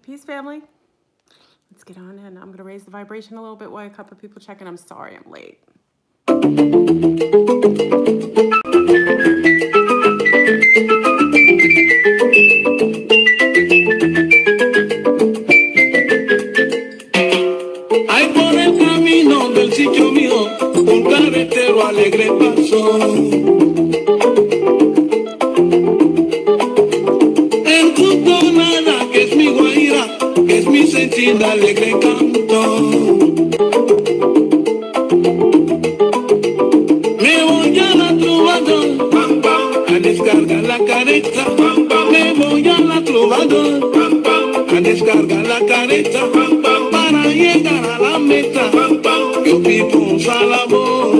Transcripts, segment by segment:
Peace, family. Let's get on in. I'm going to raise the vibration a little bit while a couple of people check in. I'm sorry I'm late. Ay, por el camino del sitio mío, un carretero alegre pasó. En su tonada, que es mi guaira, que es mi sentida alegre canto. Me voy a la trovador, pam, pam, a descargar la careta, pam, pam. Me voy a la trovador, pam, pam, a descargar la careta, pam, pam. Para llegar a la meta, pam, pam, yo pido un salabo.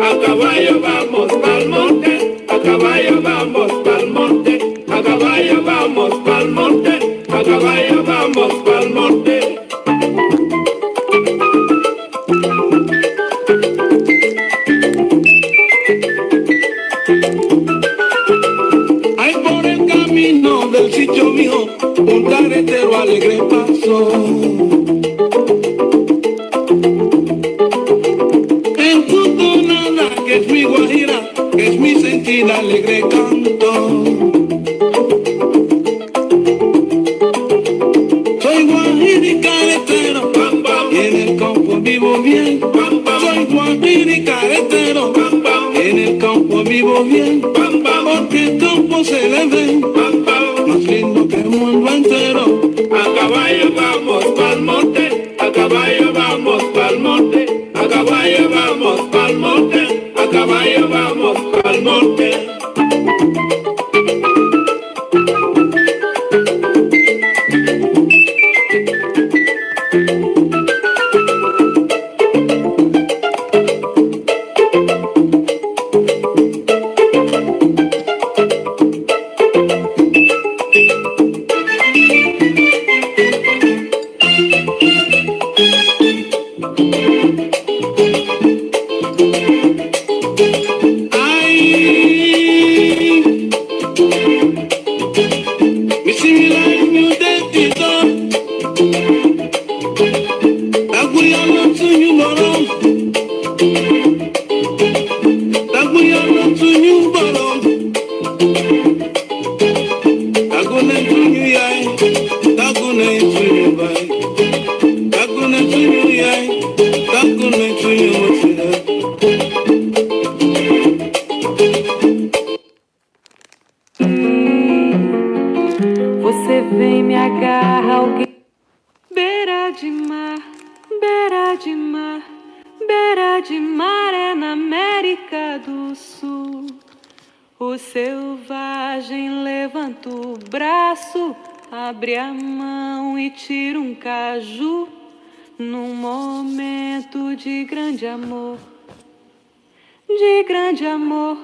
A caballo vamos pa'l monte, a caballo vamos pa'l monte, a caballo vamos pa'l monte, a caballo vamos pa'l monte. Ay, por el camino del sitio mío, un carretero alegre pasó. En tu tonada, que es mi guajira, que es mi sentida alegre canto. Soy guajira y carretero, pam, pam, y en el campo vivo bien, pam, pam. Soy guajira y carretero, pam, pam, en el campo vivo bien, pam, pam, porque el campo se le ve, pam, pam, más lindo que el mundo entero. A caballo vamos pa'l monte, a caballo vamos pa'l monte, a caballo vamos pa'l monte, a caballo vamos pa'l monte. Você vem, me agarra, alguém. Beira de mar, beira de mar, beira de mar é na América do Sul. O selvagem levanta o braço, abre a mão e tira um caju. Num momento de grande amor, de grande amor.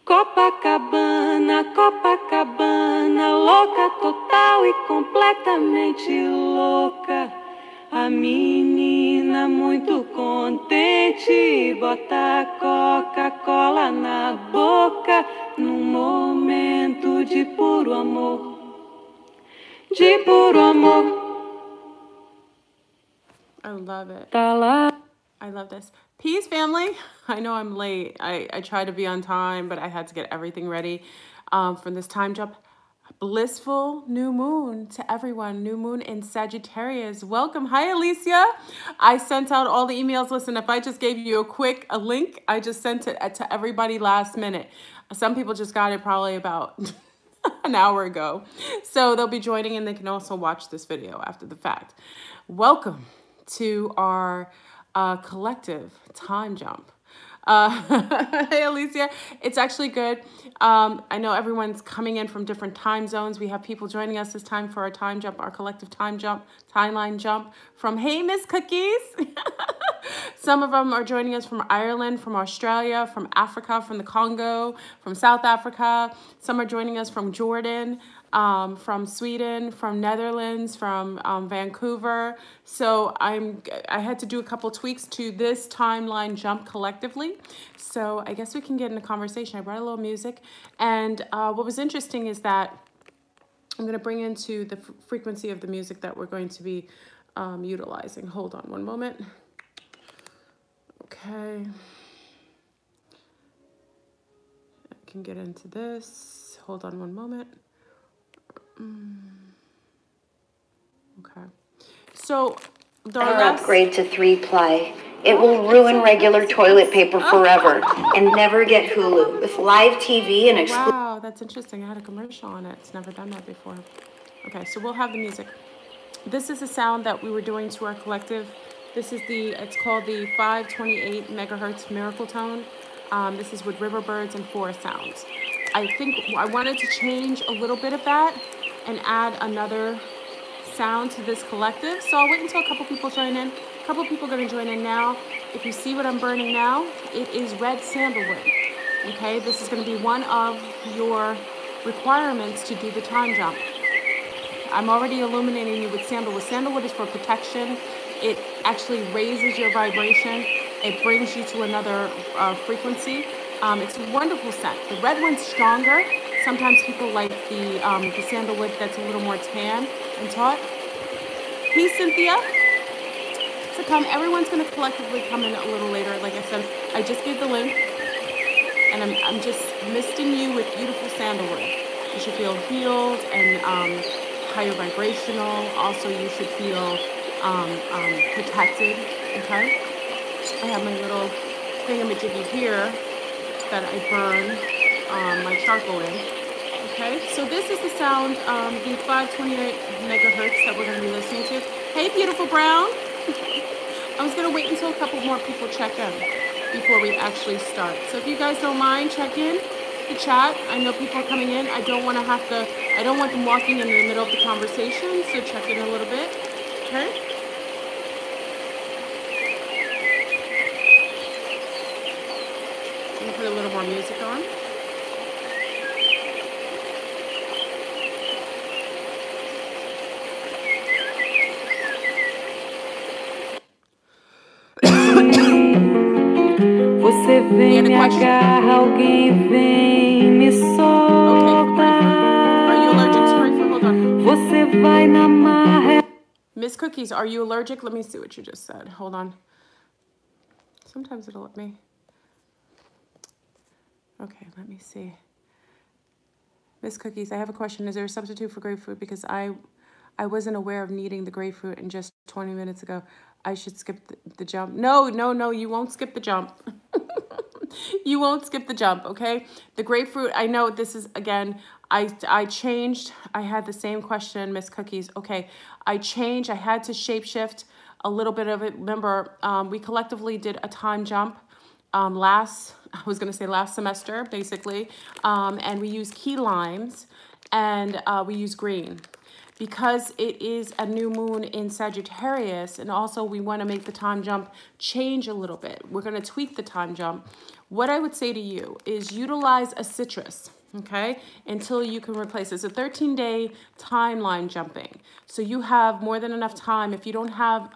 Copacabana, Copacabana, louca total e completamente louca. A menina muito contente bota a Coca-Cola na boca num momento de puro amor, de puro amor. I love it. Tá lá. I love this. Peace, family. I know I'm late. I try to be on time, but I had to get everything ready for this time jump. Blissful new moon to everyone. New moon in Sagittarius. Welcome. Hi, Alicia. I sent out all the emails. Listen, if I just gave you a link, I just sent it to everybody last minute. Some people just got it probably about an hour ago. So they'll be joining and they can also watch this video after the fact. Welcome to our collective time jump. Hey, Alicia, it's actually good. I know everyone's coming in from different time zones. We have people joining us this time for our time jump, our collective time jump, timeline jump from Hey Miss Cookies. Some of them are joining us from Ireland, from Australia, from Africa, from the Congo, from South Africa. Some are joining us from Jordan, from Sweden, from Netherlands, from Vancouver. So I had to do a couple tweaks to this timeline jump collectively. So I guess we can get in a conversation. I brought a little music. And what was interesting is that I'm going to bring into the frequency of the music that we're going to be utilizing. Hold on one moment. Okay. I can get into this. Hold on one moment. Okay. So the upgrade to 3-ply. It will ruin regular toilet paper forever and never get Hulu with live TV and exclusive. Wow, that's interesting. I had a commercial on it. It's never done that before. Okay, so we'll have the music. This is a sound that we were doing to our collective. This is it's called the 528 megahertz miracle tone. This is with riverbirds and forest sounds. I think I wanted to change a little bit of that and add another sound to this collective. So I'll wait until a couple people join in. A couple people are going to join in now. If you see what I'm burning now, it is red sandalwood. Okay, this is going to be one of your requirements to do the time jump. I'm already illuminating you with sandalwood. Sandalwood is for protection. It actually raises your vibration. It brings you to another frequency. It's a wonderful scent. The red one's stronger. Sometimes people like the sandalwood that's a little more tan and taut. Peace, Cynthia. So everyone's going to collectively come in a little later. Like I said, I just gave the link, and I'm just misting you with beautiful sandalwood. You should feel healed and higher vibrational. Also, you should feel protected. Okay. I have my little thingamajiggy here that I burn my charcoal in. Okay, so this is the sound, the 528 megahertz that we're going to be listening to. Hey, beautiful brown. I was going to wait until a couple more people check in before we actually start. So if you guys don't mind, check in the chat. I know people are coming in. I don't want them walking in the middle of the conversation, so check in a little bit. Okay. I'm going to put a little more music on. Você vem me agarra, alguém vem me solta. Are you allergic to Grapefruit? Hold on. Você vai na maré. Miss Cookies, are you allergic? Let me see what you just said. Hold on. Sometimes it'll let me. Okay, let me see. Miss Cookies, I have a question. Is there a substitute for grapefruit? Because I wasn't aware of needing the grapefruit and just 20 minutes ago. I should skip the jump. No, you won't skip the jump. You won't skip the jump, okay? The grapefruit, I know this is, again, I changed. I had the same question, Miss Cookies. Okay, I had to shapeshift a little bit of it. Remember, we collectively did a time jump last semester, basically. And we use key limes and we use green. Because it is a new moon in Sagittarius, and also we want to make the time jump change a little bit. We're going to tweak the time jump. What I would say to you is utilize a citrus, okay, until you can replace it. It's a 13-day timeline jumping. So you have more than enough time. If you don't have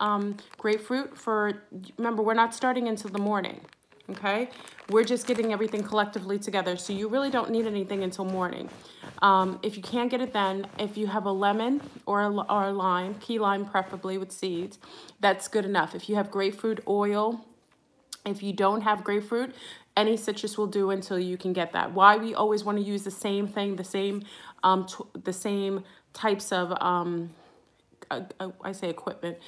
grapefruit remember, we're not starting until the morning. Okay, we're just getting everything collectively together. So you really don't need anything until morning. If you can't get it then, if you have a lemon or a lime, key lime preferably with seeds, that's good enough. If you have grapefruit oil, if you don't have grapefruit, any citrus will do until you can get that. Why we always want to use the same thing, the same types of I say equipment,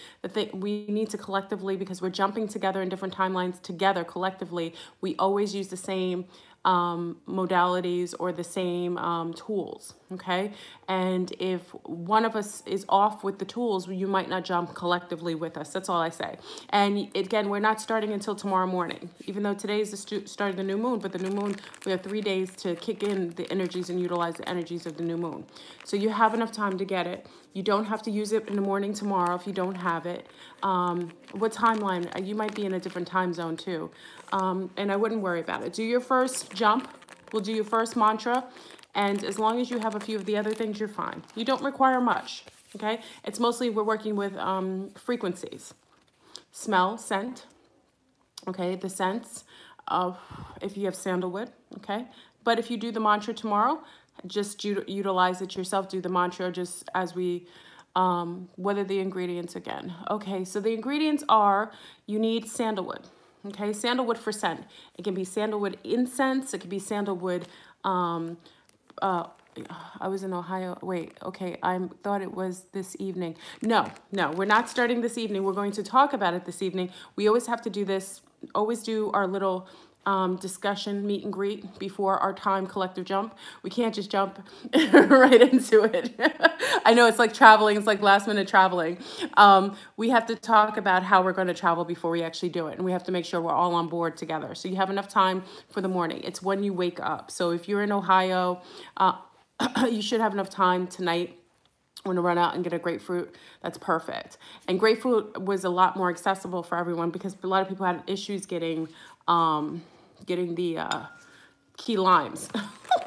we need to collectively, because we're jumping together in different timelines together collectively, we always use the same modalities or the same tools, okay? And if one of us is off with the tools, you might not jump collectively with us. That's all I say. And again, we're not starting until tomorrow morning, even though today is the start of the new moon, but the new moon, we have 3 days to kick in the energies and utilize the energies of the new moon. So you have enough time to get it. You don't have to use it in the morning tomorrow if you don't have it. What timeline? You might be in a different time zone too. And I wouldn't worry about it. Do your first jump. We'll do your first mantra. And as long as you have a few of the other things, you're fine. You don't require much, okay? It's mostly we're working with frequencies. Smell, scent, okay? The scents of if you have sandalwood, okay? But if you do the mantra tomorrow, just utilize it yourself. Do the mantra just as we, what are the ingredients again? Okay, so the ingredients are, you need sandalwood. Okay, sandalwood for scent. It can be sandalwood incense. It can be sandalwood, I was in Ohio. Wait, okay. I thought it was this evening. No, we're not starting this evening. We're going to talk about it this evening. We always have to do this, always do our little discussion, meet and greet before our time collective jump. We can't just jump right into it. I know it's like traveling. It's like last minute traveling. We have to talk about how we're going to travel before we actually do it. And we have to make sure we're all on board together. So you have enough time for the morning. It's when you wake up. So if you're in Ohio, you should have enough time tonight when to run out and get a grapefruit. That's perfect. And grapefruit was a lot more accessible for everyone because a lot of people had issues getting the key limes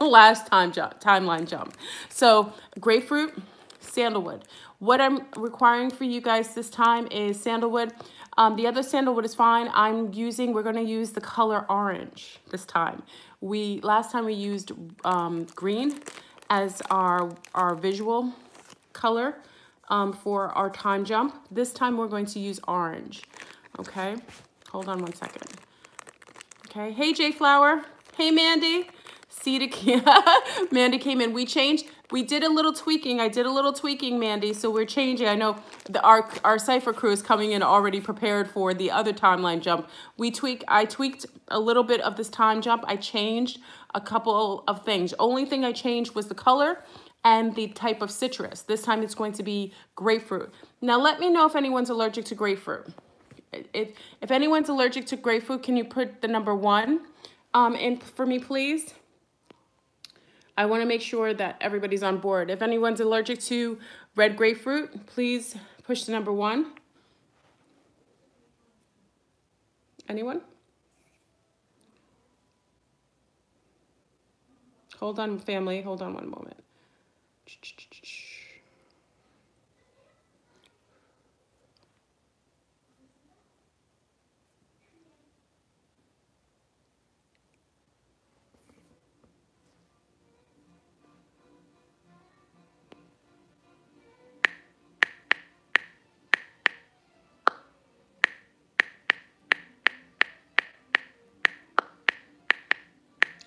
last timeline jump. So grapefruit, sandalwood. What I'm requiring for you guys this time is sandalwood. The other sandalwood is fine. We're going to use the color orange this time. Last time we used green as our visual color for our time jump. This time we're going to use orange. Okay, hold on one second. Okay, hey Jay Flower, hey Mandy. Mandy came in. We did a little tweaking. I did a little tweaking, Mandy. So we're changing. I know our Cypher crew is coming in already prepared for the other timeline jump. I tweaked a little bit of this time jump. I changed a couple of things. Only thing I changed was the color and the type of citrus. This time it's going to be grapefruit. Now let me know if anyone's allergic to grapefruit. If anyone's allergic to grapefruit, can you put the number 1 in for me, please? I want to make sure that everybody's on board. If anyone's allergic to red grapefruit, please push the number 1. Anyone? Hold on, family. Hold on one moment.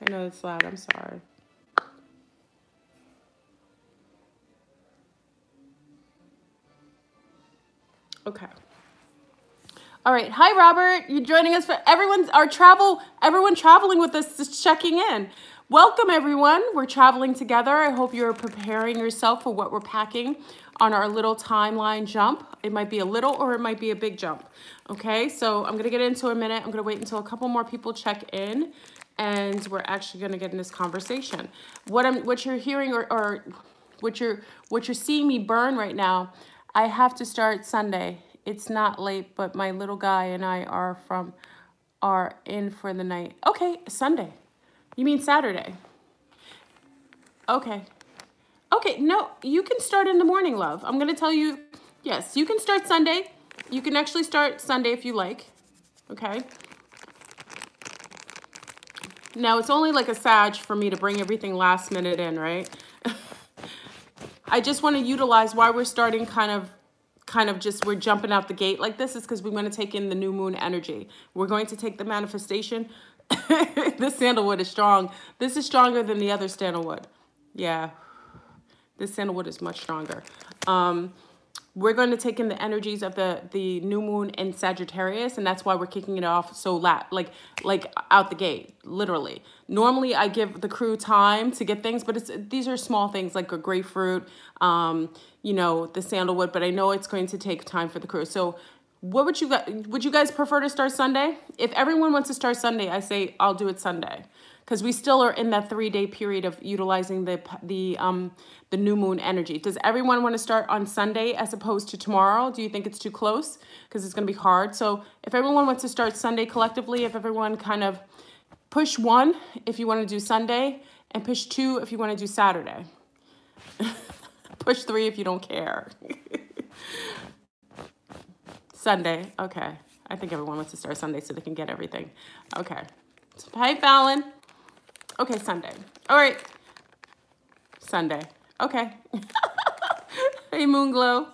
I know it's loud. I'm sorry. Okay. All right. Hi, Robert. You're joining us for everyone traveling with us is checking in. Welcome, everyone. We're traveling together. I hope you're preparing yourself for what we're packing on our little timeline jump. It might be a little or it might be a big jump. Okay. So I'm going to get into a minute. I'm going to wait until a couple more people check in and we're actually going to get in this conversation. What you're hearing or what you're seeing me burn right now, I have to start Sunday. It's not late, but my little guy and I are in for the night. Okay, Sunday. You mean Saturday? Okay. Okay, no, you can start in the morning, love. I'm gonna tell you, yes, you can start Sunday. You can actually start Sunday if you like, okay? Now, it's only like a Sag for me to bring everything last minute in, right? I just want to utilize why we're starting kind of we're jumping out the gate like this is because we want to take in the new moon energy. We're going to take the manifestation. This sandalwood is strong. This is stronger than the other sandalwood. Yeah, this sandalwood is much stronger. We're going to take in the energies of the new moon in Sagittarius, and that's why we're kicking it off so like out the gate, literally. Normally, I give the crew time to get things, but these are small things like a grapefruit, you know, the sandalwood, but I know it's going to take time for the crew. So what would you guys prefer to start Sunday? If everyone wants to start Sunday, I say I'll do it Sunday. Because we still are in that 3-day period of utilizing the new moon energy. Does everyone want to start on Sunday as opposed to tomorrow? Do you think it's too close? Because it's going to be hard. So if everyone wants to start Sunday collectively, if everyone kind of push 1 if you want to do Sunday, and push 2 if you want to do Saturday. Push 3 if you don't care. Sunday, okay. I think everyone wants to start Sunday so they can get everything. Okay. Hi, Fallon. Okay, Sunday. All right. Sunday. Okay. Hey, Moonglow.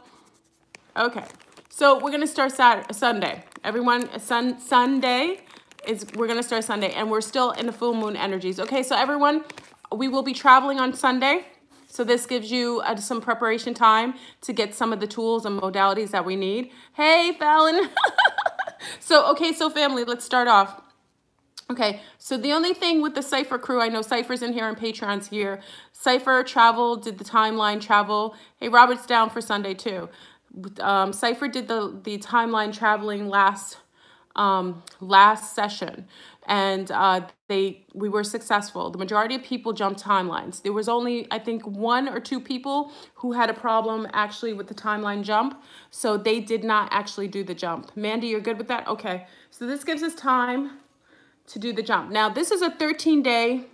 Okay. So we're going to start Sunday. Everyone, Sunday we're going to start Sunday, and we're still in the full moon energies. Okay, so everyone, we will be traveling on Sunday. So this gives you some preparation time to get some of the tools and modalities that we need. Hey, Fallon. So, okay, so family, let's start off. Okay, so the only thing with the Cypher crew, I know Cypher's in here and Patreon's here. Cypher travel, did the timeline travel. Hey, Robert's down for Sunday too. Cypher did the timeline traveling last session, and we were successful. The majority of people jumped timelines. There was only, I think, 1 or 2 people who had a problem actually with the timeline jump, so they did not actually do the jump. Mandy, you're good with that? Okay, so this gives us time to do the jump. Now, this is a 13-day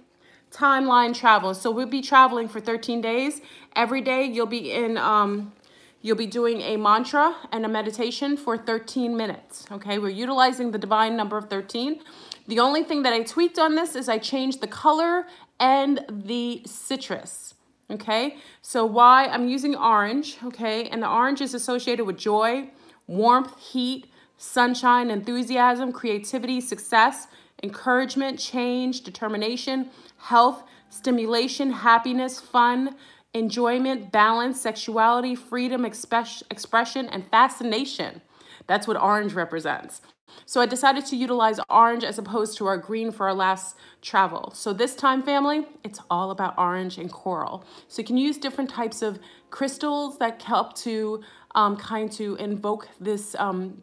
timeline travel, so we'll be traveling for 13 days. Every day you'll be doing a mantra and a meditation for 13 minutes, okay? We're utilizing the divine number of 13. The only thing that I tweaked on this is I changed the color and the citrus, okay? So why I'm using orange, okay? And the orange is associated with joy, warmth, heat, sunshine, enthusiasm, creativity, success, encouragement, change, determination, health, stimulation, happiness, fun, enjoyment, balance, sexuality, freedom, expression, and fascination. That's what orange represents. So I decided to utilize orange as opposed to our green for our last travel. So this time, family, it's all about orange and coral. So you can use different types of crystals that help to to invoke this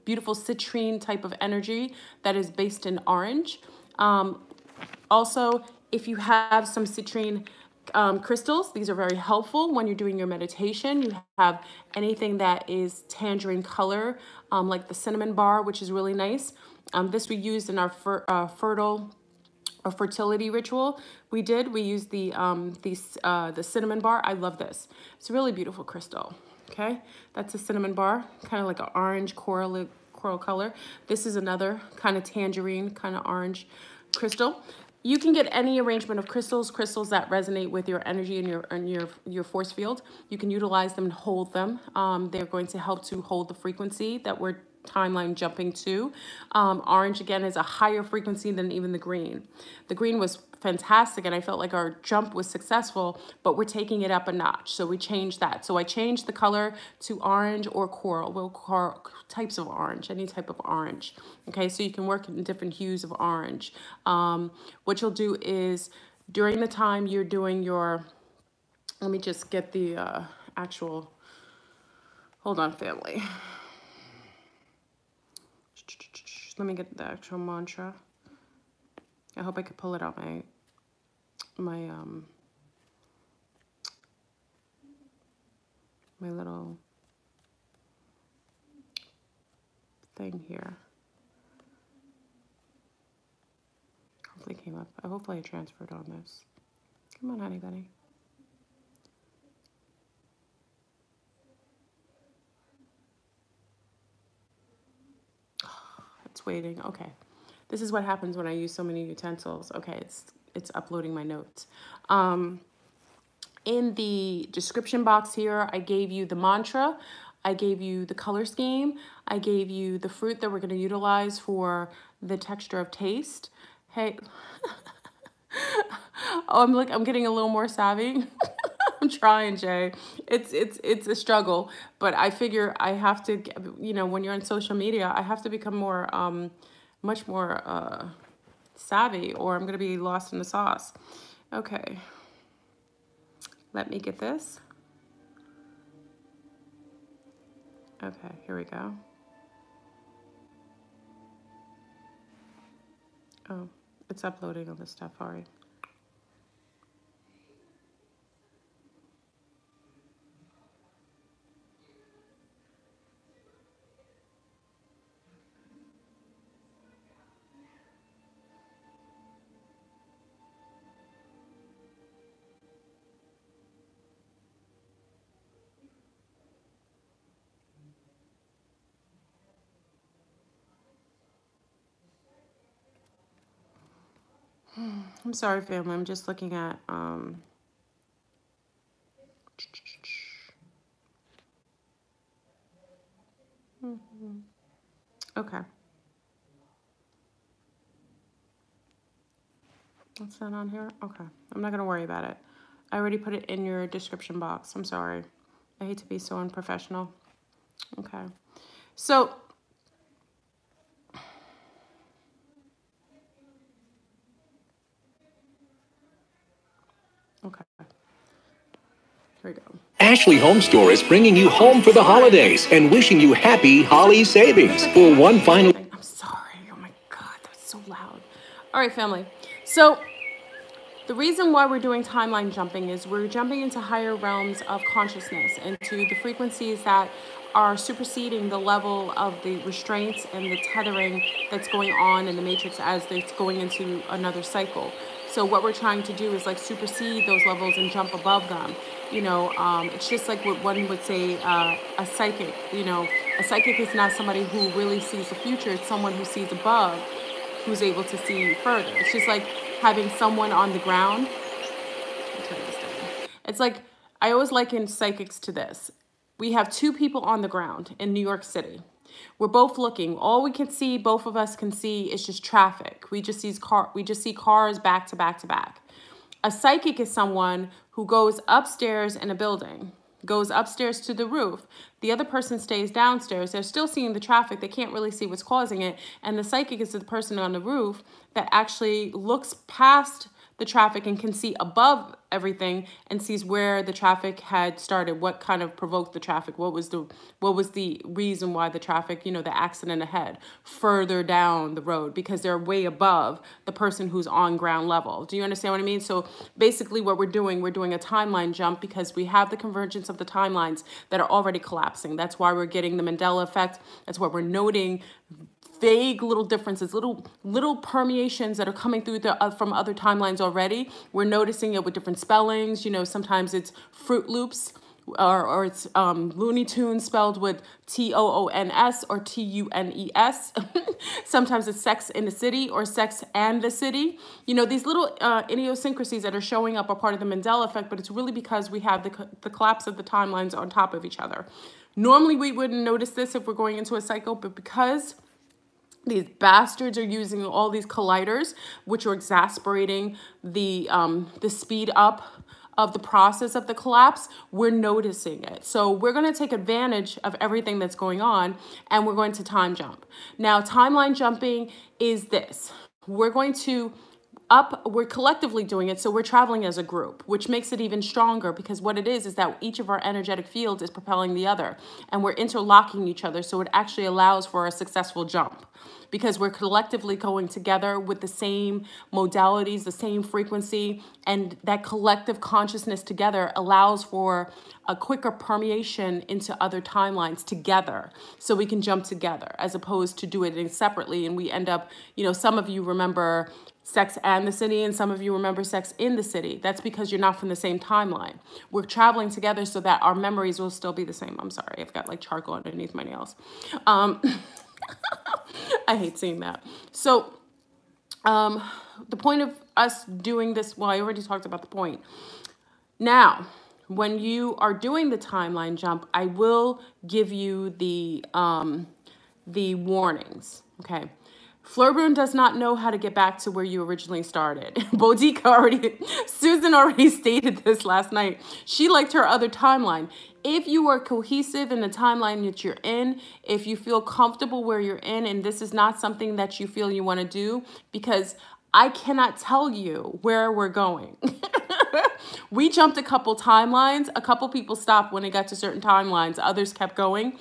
beautiful citrine type of energy that is based in orange. Also, if you have some citrine crystals, these are very helpful when you're doing your meditation. You have anything that is tangerine color, like the cinnamon bar, which is really nice. This we used in our fertility ritual. We used the cinnamon bar. I love this. It's a really beautiful crystal. Okay, that's a cinnamon bar, kind of like an orange coral color. This is another kind of tangerine, kind of orange crystal. You can get any arrangement of crystals that resonate with your energy and your force field. You can utilize them and hold them. They're going to help to hold the frequency that we're timeline jumping to. Orange, again, is a higher frequency than even the green. The green was fantastic, and I felt like our jump was successful, but we're taking it up a notch. So we changed that. So I changed the color to orange or coral. Well, types of orange, any type of orange. Okay, so you can work in different hues of orange. What you'll do is during the time you're doing your, let me just get the actual, hold on, family. Let me get the actual mantra. I hope I could pull it out my little thing here. Hopefully it came up. Hopefully I transferred on this. Come on, honey bunny. It's waiting. Okay. This is what happens when I use so many utensils. Okay, it's uploading my notes. In the description box here, I gave you the mantra. I gave you the color scheme. I gave you the fruit that we're going to utilize for the texture of taste. Hey. Oh, I'm getting a little more savvy. I'm trying, Jay. It's a struggle, but I figure I have to, when you're on social media, I have to become more, much more savvy, or I'm going to be lost in the sauce. Okay. Let me get this. Okay, here we go. Oh, it's uploading all this stuff, sorry. I'm sorry, family. I'm just looking at Okay. What's that on here? Okay. I'm not going to worry about it. I already put it in your description box. I'm sorry. I hate to be so unprofessional. Okay. So, okay. Here we go. Ashley Home Store is bringing you home for the holidays and wishing you happy Holly savings for one final... I'm sorry. Oh my God, that's so loud. All right, family. So the reason why we're doing timeline jumping is we're jumping into higher realms of consciousness, into the frequencies that are superseding the level of the restraints and the tethering that's going on in the matrix as it's going into another cycle. So what we're trying to do is like supersede those levels and jump above them. You know, it's just like what one would say, a psychic. You know, a psychic is not somebody who really sees the future. It's someone who sees above, who's able to see further. It's just like having someone on the ground. I'll turn this down. It's like, I always liken psychics to this. We have two people on the ground in New York City. We're both looking. All we can see, both of us can see, is just traffic. We just see cars back to back to back. A psychic is someone who goes upstairs in a building, goes upstairs to the roof. The other person stays downstairs. They're still seeing the traffic. They can't really see what's causing it. And the psychic is the person on the roof that actually looks past the traffic and can see above everything and sees where the traffic had started, what kind of provoked the traffic, what was the reason why the traffic, you know, the accident ahead, further down the road, because they're way above the person who's on ground level. Do you understand what I mean? So basically what we're doing a timeline jump because we have the convergence of the timelines that are already collapsing. That's why we're getting the Mandela effect. That's why we're noting vague little differences, little permeations that are coming through from other timelines already. We're noticing it with different spellings. You know, sometimes it's Fruit Loops or it's Looney Tunes spelled with Toons or Tunes. Sometimes it's Sex in the City or Sex and the City. You know, these little idiosyncrasies that are showing up are part of the Mandela effect, but it's really because we have the collapse of the timelines on top of each other. Normally, we wouldn't notice this if we're going into a cycle, but because these bastards are using all these colliders, which are exasperating the speed up of the process of the collapse, we're noticing it. So we're going to take advantage of everything that's going on, and we're going to time jump. Now, timeline jumping is this. We're collectively doing it, so we're traveling as a group, which makes it even stronger because what it is that each of our energetic fields is propelling the other, and we're interlocking each other, so it actually allows for a successful jump because we're collectively going together with the same modalities, the same frequency, and that collective consciousness together allows for a quicker permeation into other timelines together, so we can jump together as opposed to do it separately, and we end up, you know, some of you remember Sex and the City, and some of you remember Sex in the City. That's because you're not from the same timeline. We're traveling together so that our memories will still be the same. I'm sorry, I've got like charcoal underneath my nails. I hate seeing that. So the point of us doing this, well, I already talked about the point. Now, when you are doing the timeline jump, I will give you the warnings, okay? FleurBrun does not know how to get back to where you originally started. Susan already stated this last night. She liked her other timeline. If you are cohesive in the timeline that you're in, if you feel comfortable where you're in, and this is not something that you feel you want to do, because I cannot tell you where we're going. We jumped a couple timelines. A couple people stopped when they got to certain timelines. Others kept going.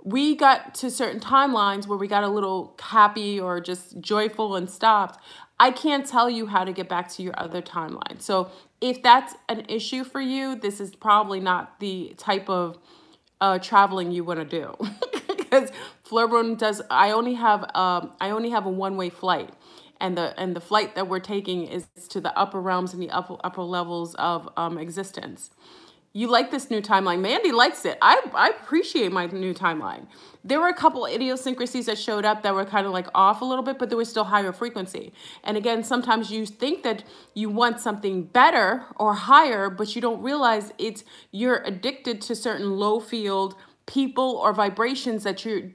We got to certain timelines where we got a little happy or just joyful and stopped. I can't tell you how to get back to your other timeline. So if that's an issue for you, this is probably not the type of traveling you want to do. Because FleurBrun does, I only have a one-way flight. And the flight that we're taking is to the upper realms and the upper levels of existence. You like this new timeline. Mandy likes it. I appreciate my new timeline. There were a couple idiosyncrasies that showed up that were kind of like off a little bit, but there was still higher frequency. And again, sometimes you think that you want something better or higher, but you don't realize you're addicted to certain low field people or vibrations that you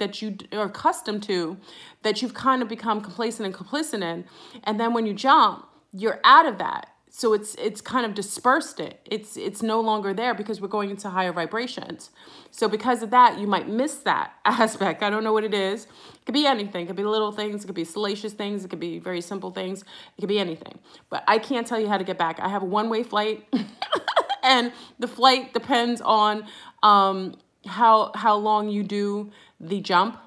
are accustomed to, that you've kind of become complacent and complicit in. And then when you jump, you're out of that. So it's kind of dispersed it. It's no longer there because we're going into higher vibrations. So because of that, you might miss that aspect. I don't know what it is. It could be anything. It could be little things. It could be salacious things. It could be very simple things. It could be anything. But I can't tell you how to get back. I have a one-way flight, and the flight depends on how long you do the jump.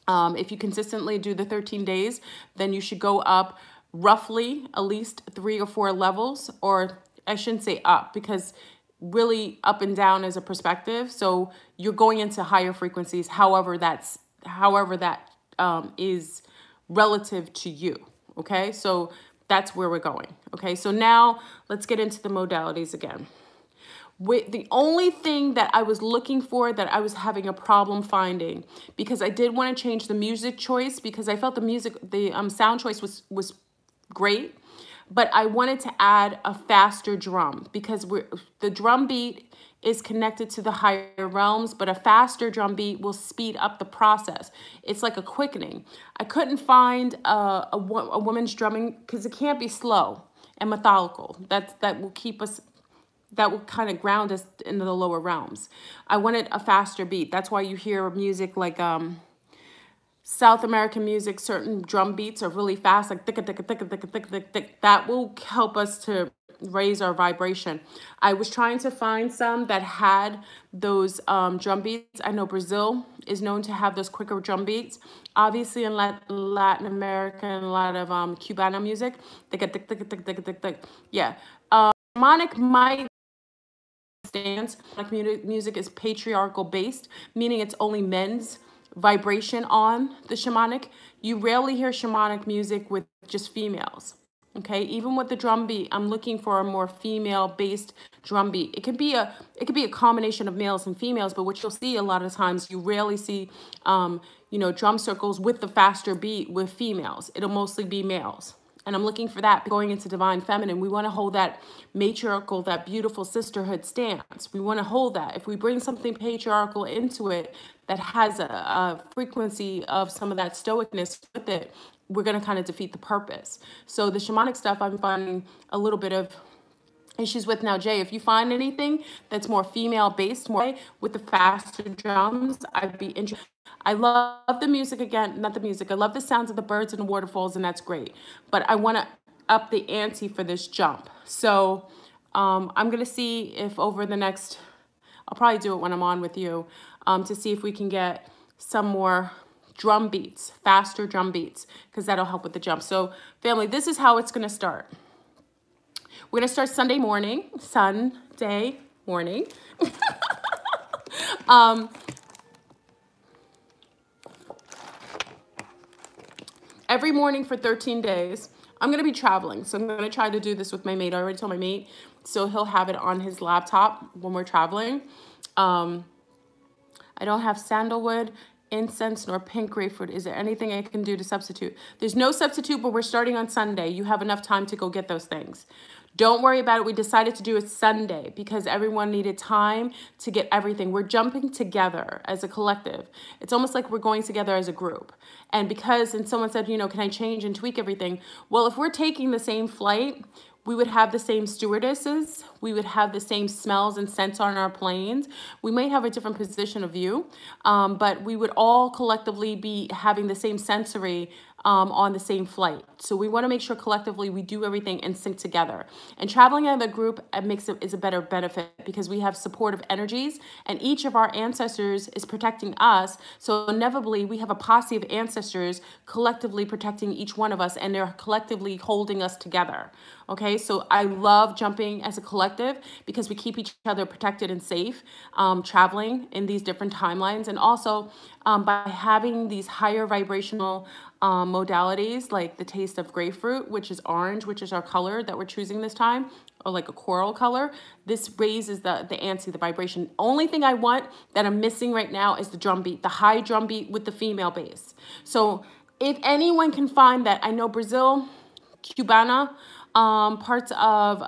If you consistently do the 13 days, then you should go up roughly at least 3 or 4 levels, or I shouldn't say up, because really up and down is a perspective. So you're going into higher frequencies, however that is relative to you. Okay, so that's where we're going. Okay, so now let's get into the modalities again. The only thing that I was looking for, that I was having a problem finding, because I did want to change the music choice, because I felt the sound choice was great, but I wanted to add a faster drum, because the drum beat is connected to the higher realms, but a faster drum beat will speed up the process. It's like a quickening. I couldn't find a woman's drumming, because it can't be slow and methodical. That will keep us, that will kind of ground us into the lower realms. I wanted a faster beat. That's why you hear music like South American music, certain drum beats are really fast, like ticka, ticka, ticka, ticka, ticka, ticka, ticka. That will help us to raise our vibration. I was trying to find some that had those drum beats. I know Brazil is known to have those quicker drum beats. Obviously in Latin America and a lot of Cubana music, ticka, ticka, ticka, ticka, ticka, ticka. Yeah. Shamanic might stance. Like music is patriarchal based, meaning it's only men's vibration on the shamanic. You rarely hear shamanic music with just females. Okay, even with the drum beat, I'm looking for a more female-based drum beat. It could be a combination of males and females, but what you'll see a lot of times, you rarely see drum circles with the faster beat with females. It'll mostly be males. And I'm looking for that going into divine feminine. We want to hold that matriarchal, that beautiful sisterhood stance. We want to hold that. If we bring something patriarchal into it that has a frequency of some of that stoicness with it, we're going to kind of defeat the purpose. So the shamanic stuff, I'm finding a little bit of issues with now. Jay, if you find anything that's more female based, more with the faster drums, I'd be interested. I love the music again, not the music. I love the sounds of the birds and the waterfalls, and that's great. But I want to up the ante for this jump. So I'm going to see if over the next, I'll probably do it when I'm on with you, to see if we can get some more drum beats, faster drum beats, because that'll help with the jump. So family, this is how it's going to start. We're going to start Sunday morning. Every morning for 13 days. I'm going to be traveling, so I'm going to try to do this with my mate. I already told my mate, so he'll have it on his laptop when we're traveling. I don't have sandalwood, incense, nor pink grapefruit. Is there anything I can do to substitute? There's no substitute, but we're starting on Sunday. You have enough time to go get those things. Don't worry about it. We decided to do it Sunday because everyone needed time to get everything. We're jumping together as a collective. It's almost like we're going together as a group. And someone said, can I change and tweak everything? Well, if we're taking the same flight, we would have the same stewardesses. We would have the same smells and scents on our planes. We might have a different position of view, but we would all collectively be having the same sensory on the same flight. So we want to make sure collectively we do everything in sync together. And traveling as a group is a better benefit because we have supportive energies and each of our ancestors is protecting us. So inevitably we have a posse of ancestors collectively protecting each one of us and they're collectively holding us together. Okay, so I love jumping as a collective because we keep each other protected and safe traveling in these different timelines. And also by having these higher vibrational modalities like the taste of grapefruit, which is orange, which is our color that we're choosing this time, or like a coral color, this raises the ante, the vibration. Only thing I want that I'm missing right now is the drum beat, the high drum beat with the female bass. So if anyone can find that, I know Brazil, Cubana, parts of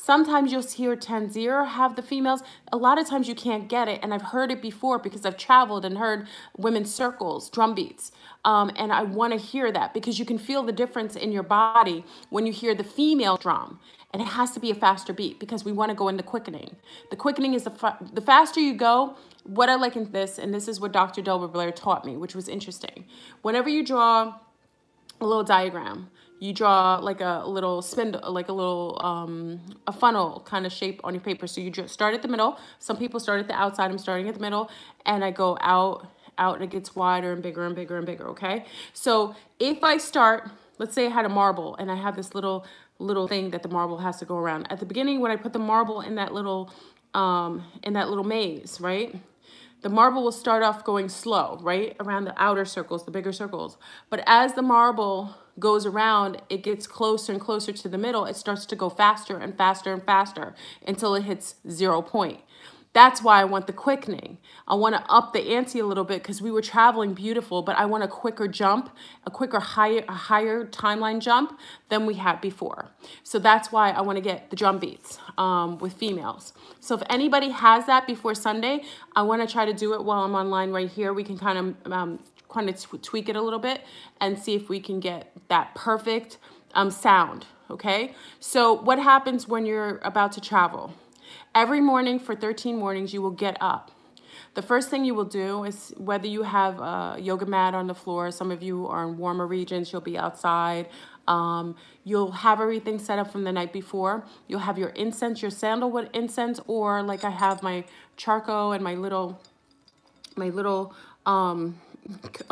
Sometimes you'll hear 10-0 have the females. A lot of times you can't get it, and I've heard it before because I've traveled and heard women's circles, drum beats, and I want to hear that because you can feel the difference in your body when you hear the female drum, and it has to be a faster beat because we want to go into quickening. The quickening is the faster you go. What I like in this, and this is what Dr. Delbert Blair taught me, which was interesting. Whenever you draw a little diagram, you draw like a little spindle, like a little a funnel kind of shape on your paper. So you just start at the middle. Some people start at the outside. I'm starting at the middle, and I go out, and it gets wider and bigger and bigger and bigger. Okay. So if I start, let's say I had a marble, and I have this little thing that the marble has to go around. At the beginning, when I put the marble in that little maze, right? The marble will start off going slow, right? Around the outer circles, the bigger circles. But as the marble goes around, it gets closer and closer to the middle. It starts to go faster and faster and faster until it hits 0 point. That's why I want the quickening. I want to up the ante a little bit because we were traveling beautiful, but I want a quicker jump, a higher timeline jump than we had before. So that's why I want to get the drum beats with females. So if anybody has that before Sunday, I want to try to do it while I'm online right here. We can kind of tweak it a little bit and see if we can get that perfect sound, okay? So what happens when you're about to travel? Every morning for 13 mornings, you will get up. The first thing you will do is, whether you have a yoga mat on the floor, some of you are in warmer regions, you'll be outside. You'll have everything set up from the night before. You'll have your incense, your sandalwood incense, or like I have my charcoal and my little a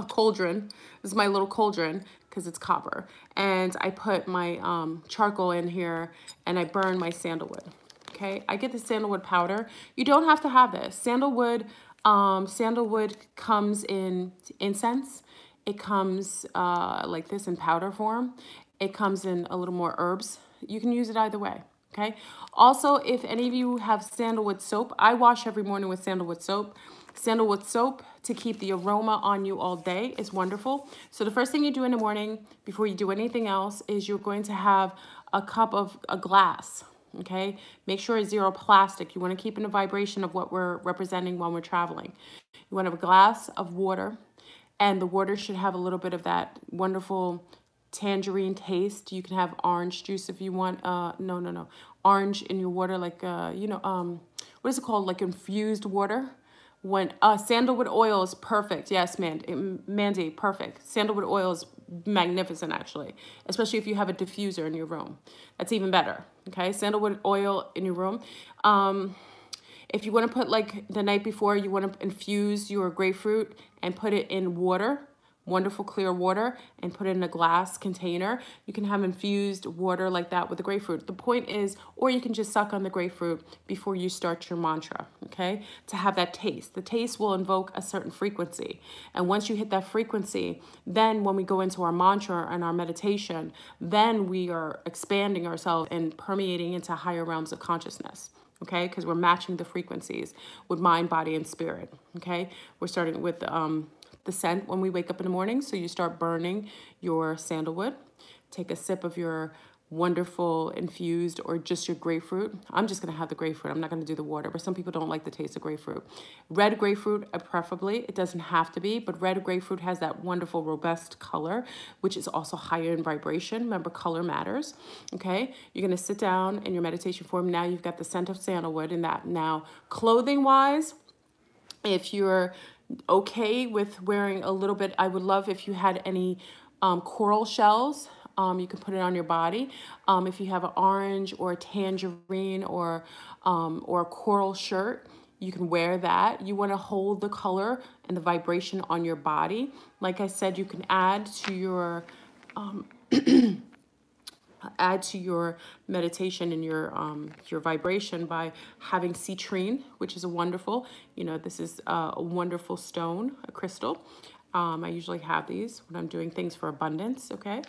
cauldron. This is my little cauldron because it's copper. And I put my charcoal in here, and I burn my sandalwood. Okay, I get the sandalwood powder. You don't have to have this. Sandalwood comes in incense. It comes like this in powder form. It comes in a little more herbs. You can use it either way. Okay. Also, if any of you have sandalwood soap, I wash every morning with sandalwood soap. Sandalwood soap to keep the aroma on you all day is wonderful. So the first thing you do in the morning before you do anything else is you're going to have a cup of a glass. Okay, make sure it's 0 plastic. You want to keep in the vibration of what we're representing when we're traveling. You want to have a glass of water, and the water should have a little bit of that wonderful tangerine taste. You can have orange juice if you want. No. Orange in your water, like, what is it called? Like infused water. When sandalwood oil is perfect. Yes, Mandy, perfect. Sandalwood oil is magnificent, actually, especially if you have a diffuser in your room. That's even better. Okay, sandalwood oil in your room. If you want to put, like, the night before, you want to infuse your grapefruit and put it in water, wonderful clear water, and put it in a glass container. You can have infused water like that with the grapefruit. The point is, or you can just suck on the grapefruit before you start your mantra, okay? To have that taste. The taste will invoke a certain frequency. And once you hit that frequency, then when we go into our mantra and our meditation, then we are expanding ourselves and permeating into higher realms of consciousness. Okay, because we're matching the frequencies with mind, body, and spirit. Okay, we're starting with the scent when we wake up in the morning. So you start burning your sandalwood. Take a sip of your wonderful infused or just your grapefruit. I'm just going to have the grapefruit. I'm not going to do the water, but some people don't like the taste of grapefruit. Red grapefruit, preferably. It doesn't have to be, but red grapefruit has that wonderful robust color, which is also higher in vibration. Remember, color matters. Okay, you're going to sit down in your meditation form. Now you've got the scent of sandalwood in that. Now, clothing-wise, if you're okay with wearing a little bit, I would love if you had any coral shells. You can put it on your body. If you have an orange or a tangerine or a coral shirt, you can wear that. You want to hold the color and the vibration on your body. Like I said, you can add to your meditation and your vibration by having citrine, which is a wonderful, this is a wonderful stone, a crystal. I usually have these when I'm doing things for abundance, okay?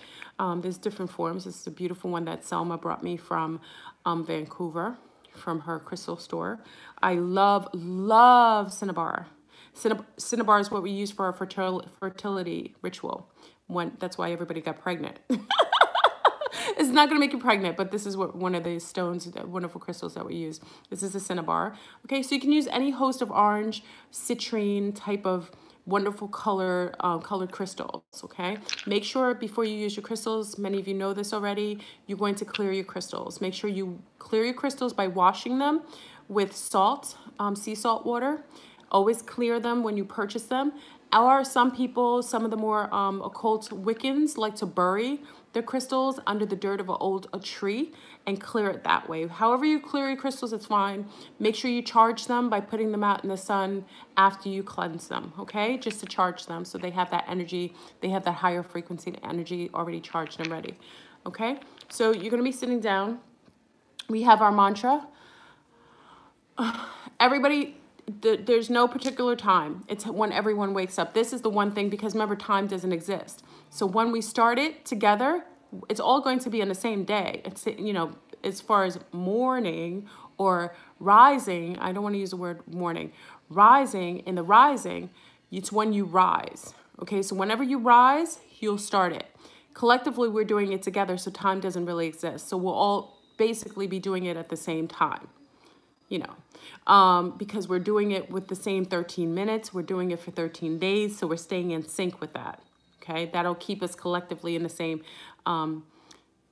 There's different forms. This is a beautiful one that Selma brought me from Vancouver, from her crystal store. I love cinnabar. Cinnabar is what we use for our fertility ritual. That's why everybody got pregnant. It's not going to make you pregnant, but this is what one of the stones, the wonderful crystals that we use. This is a cinnabar. Okay, so you can use any host of orange, citrine type of wonderful color, colored crystals, okay? Make sure before you use your crystals, many of you know this already, you're going to clear your crystals. Make sure you clear your crystals by washing them with salt, sea salt water. Always clear them when you purchase them. Or some people, some of the more occult Wiccans like to bury their crystals under the dirt of a tree and clear it that way. However you clear your crystals, it's fine. Make sure you charge them by putting them out in the sun after you cleanse them, okay? Just to charge them so they have that energy, they have that higher frequency energy already charged and ready, okay? So you're gonna be sitting down. We have our mantra. Everybody, there's no particular time. It's when everyone wakes up. This is the one thing, because remember, time doesn't exist. So when we start it together, it's all going to be on the same day. It's, you know, as far as morning or rising, I don't want to use the word morning. Rising, in the rising, it's when you rise. Okay, so whenever you rise, you'll start it. Collectively, we're doing it together, so time doesn't really exist. So we'll all basically be doing it at the same time. You know, because we're doing it with the same 13 minutes. We're doing it for 13 days. So we're staying in sync with that. Okay. That'll keep us collectively in the same.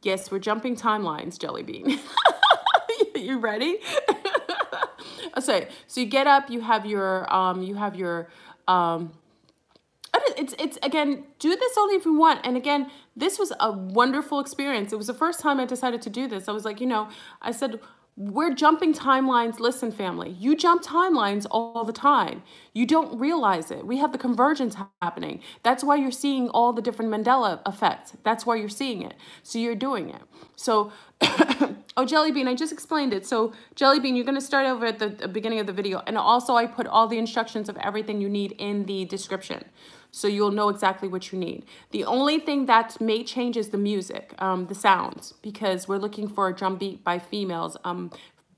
Yes, we're jumping timelines, Jelly Bean. You ready? So you get up, you have your, it's again, do this only if you want. And again, this was a wonderful experience. It was the first time I decided to do this. I was like, you know, I said, we're jumping timelines. Listen, family, you jump timelines all the time. You don't realize it. We have the convergence happening. That's why you're seeing all the different Mandela effects. That's why you're seeing it. So you're doing it. So, oh, Jelly Bean, I just explained it. So Jelly Bean, you're going to start over at the beginning of the video. And also I put all the instructions of everything you need in the description. So you'll know exactly what you need. The only thing that may change is the music, the sounds, because we're looking for a drum beat by females,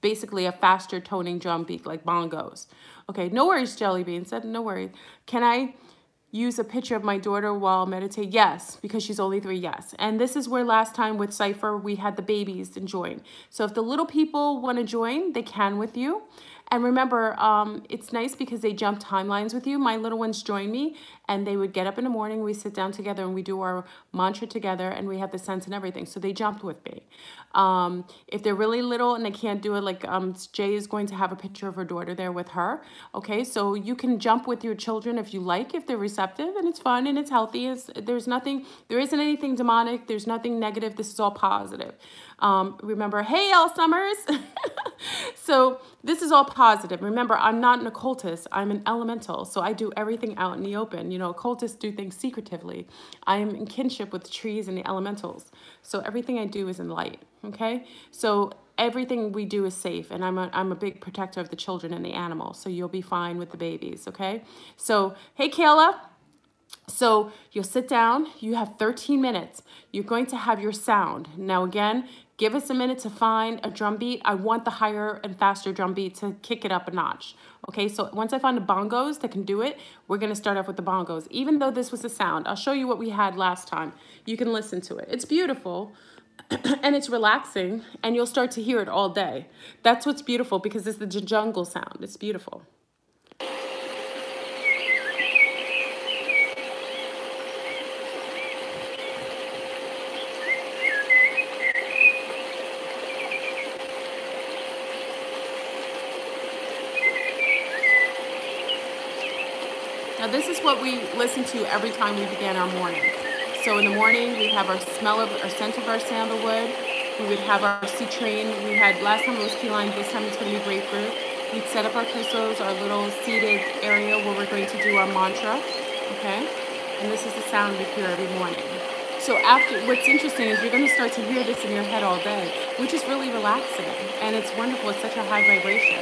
basically a faster toning drum beat like bongos. Okay, no worries, Jelly Bean said, no worries. Can I use a picture of my daughter while meditate? Yes, because she's only 3, yes. And this is where last time with Cypher, we had the babies and join. So if the little people want to join, they can with you. And remember, it's nice because they jump timelines with you. My little ones join me, and they would get up in the morning. We sit down together, and we do our mantra together, and we have the sense and everything. So they jumped with me. If they're really little and they can't do it, like Jay is going to have a picture of her daughter there with her. Okay, so you can jump with your children if you like, if they're receptive, and it's fun and it's healthy. There isn't anything demonic. There's nothing negative. This is all positive. Remember, hey, all Summers. So this is all positive. Remember, I'm not an occultist. I'm an elemental. So I do everything out in the open. You know, occultists do things secretively. I am in kinship with the trees and the elementals. So everything I do is in light. Okay. So everything we do is safe. And I'm a big protector of the children and the animals. So you'll be fine with the babies. Okay. So, hey, Kayla. So you'll sit down, you have 13 minutes. You're going to have your sound. Now, again, give us a minute to find a drum beat. I want the higher and faster drum beat to kick it up a notch. Okay, so once I find the bongos that can do it, we're going to start off with the bongos. Even though this was the sound, I'll show you what we had last time. You can listen to it. It's beautiful and it's relaxing, and you'll start to hear it all day. That's what's beautiful, because it's the jungle sound. It's beautiful. Now this is what we listen to every time we began our morning. So in the morning, we have our scent of our sandalwood. We would have our citrine. We had, last time it was key lime, this time it's going to be grapefruit. We'd set up our crystals, our little seated area where we're going to do our mantra, okay? And this is the sound we hear every morning. So after, what's interesting is you're going to start to hear this in your head all day, which is really relaxing. And it's wonderful. It's such a high vibration.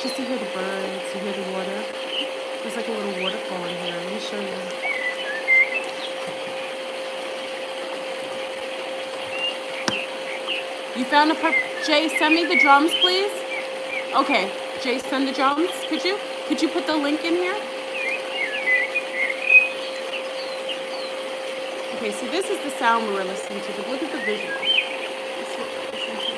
Just to hear the birds, to hear the water. There's like a little waterfall in here. Let me show you. You found a Jay, send me the drums, please. Okay, Jay, send the drums. Could you put the link in here? Okay, so this is the sound we were listening to, but look at the visual. This is what we're listening to.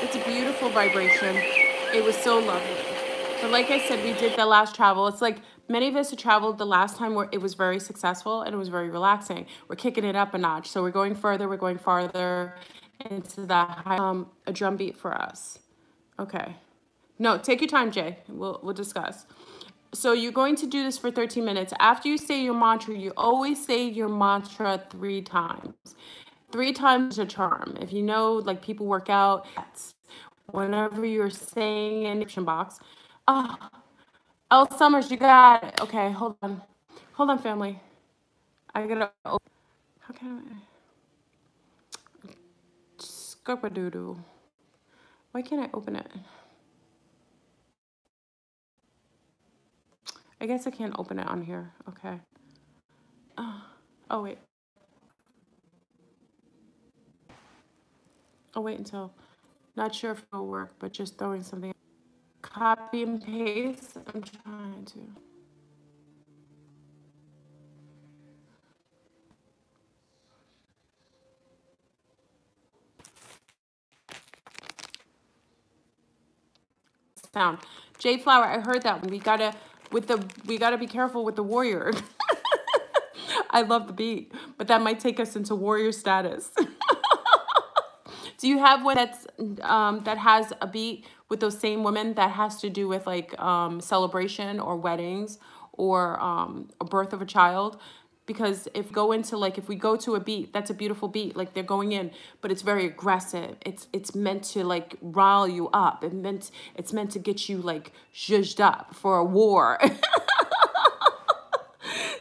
It's a beautiful vibration. It was so lovely. But like I said, we did the last travel. It's like many of us who traveled the last time where it was very successful and it was very relaxing. We're kicking it up a notch. So we're going further. We're going farther into that high, a drum beat for us. Okay. No, take your time, Jay. We'll discuss. So you're going to do this for 13 minutes. After you say your mantra, you always say your mantra 3 times. 3 times is a charm. If you know, like people work out, whenever you're saying in the description box, oh, Elle Summers, you got it. Okay, hold on. Hold on, family. I gotta open. How can I? Scoop-a-doo-doo. Why can't I open it? I guess I can't open it on here. Okay. Oh, wait. I'll wait until. Not sure if it'll work, but just throwing something. Copy and paste. I'm trying to. Sound. Jade Flower, I heard that one. We gotta be careful with the warrior. I love the beat, but that might take us into warrior status. Do you have one that's that has a beat with those same women that has to do with like celebration or weddings or a birth of a child? Because if we go to a beat, that's a beautiful beat, like they're going in, but it's very aggressive. It's meant to like rile you up. It's meant to get you like zhuzhed up for a war.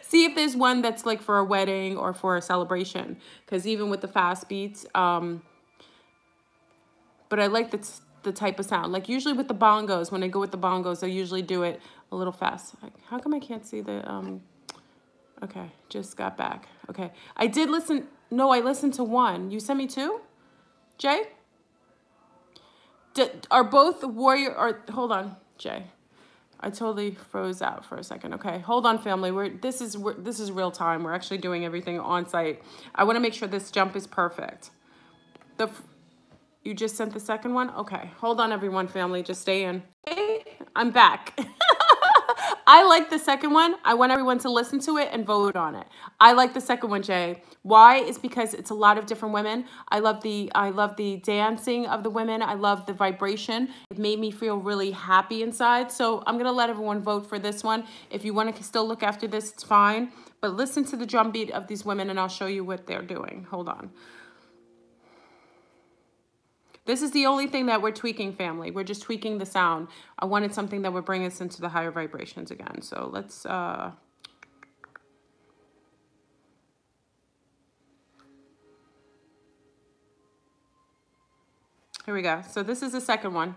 See if there's one that's like for a wedding or for a celebration. Because even with the fast beats, but I like the type of sound. Like usually with the bongos, when I go with the bongos, I usually do it a little fast. Like, how come I can't see the, okay, just got back. Okay, I did listen, no, I listened to one. You sent me 2? Jay? Are both warrior, or, hold on, Jay. I totally froze out for a second. Okay, hold on, family. This is real time. We're actually doing everything on site. I wanna make sure this jump is perfect. You just sent the second one? Okay, hold on everyone, family, just stay in. Hey, I'm back. I like the second one. I want everyone to listen to it and vote on it. I like the second one, Jay. Why? It's because it's a lot of different women. I love the dancing of the women. I love the vibration. It made me feel really happy inside. So I'm gonna let everyone vote for this one. If you want to still look after this, it's fine. But listen to the drum beat of these women and I'll show you what they're doing. Hold on. This is the only thing that we're tweaking, family. We're just tweaking the sound. I wanted something that would bring us into the higher vibrations again. So let's, here we go. So this is the second one.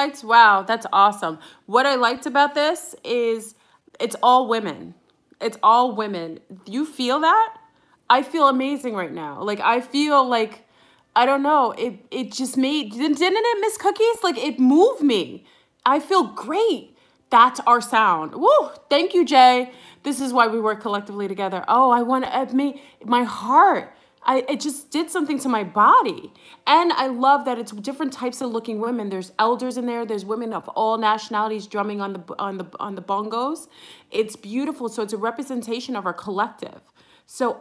liked, wow, that's awesome. What I liked about this is it's all women. It's all women. You feel that? I feel amazing right now. Like, I feel like, I don't know, it just made, didn't it, Miss Cookies? Like, it moved me. I feel great. That's our sound. Woo! Thank you, Jay. This is why we work collectively together. Oh, I want to, my heart. It just did something to my body. And I love that it's different types of looking women. There's elders in there. There's women of all nationalities drumming on the bongos. It's beautiful. So it's a representation of our collective. So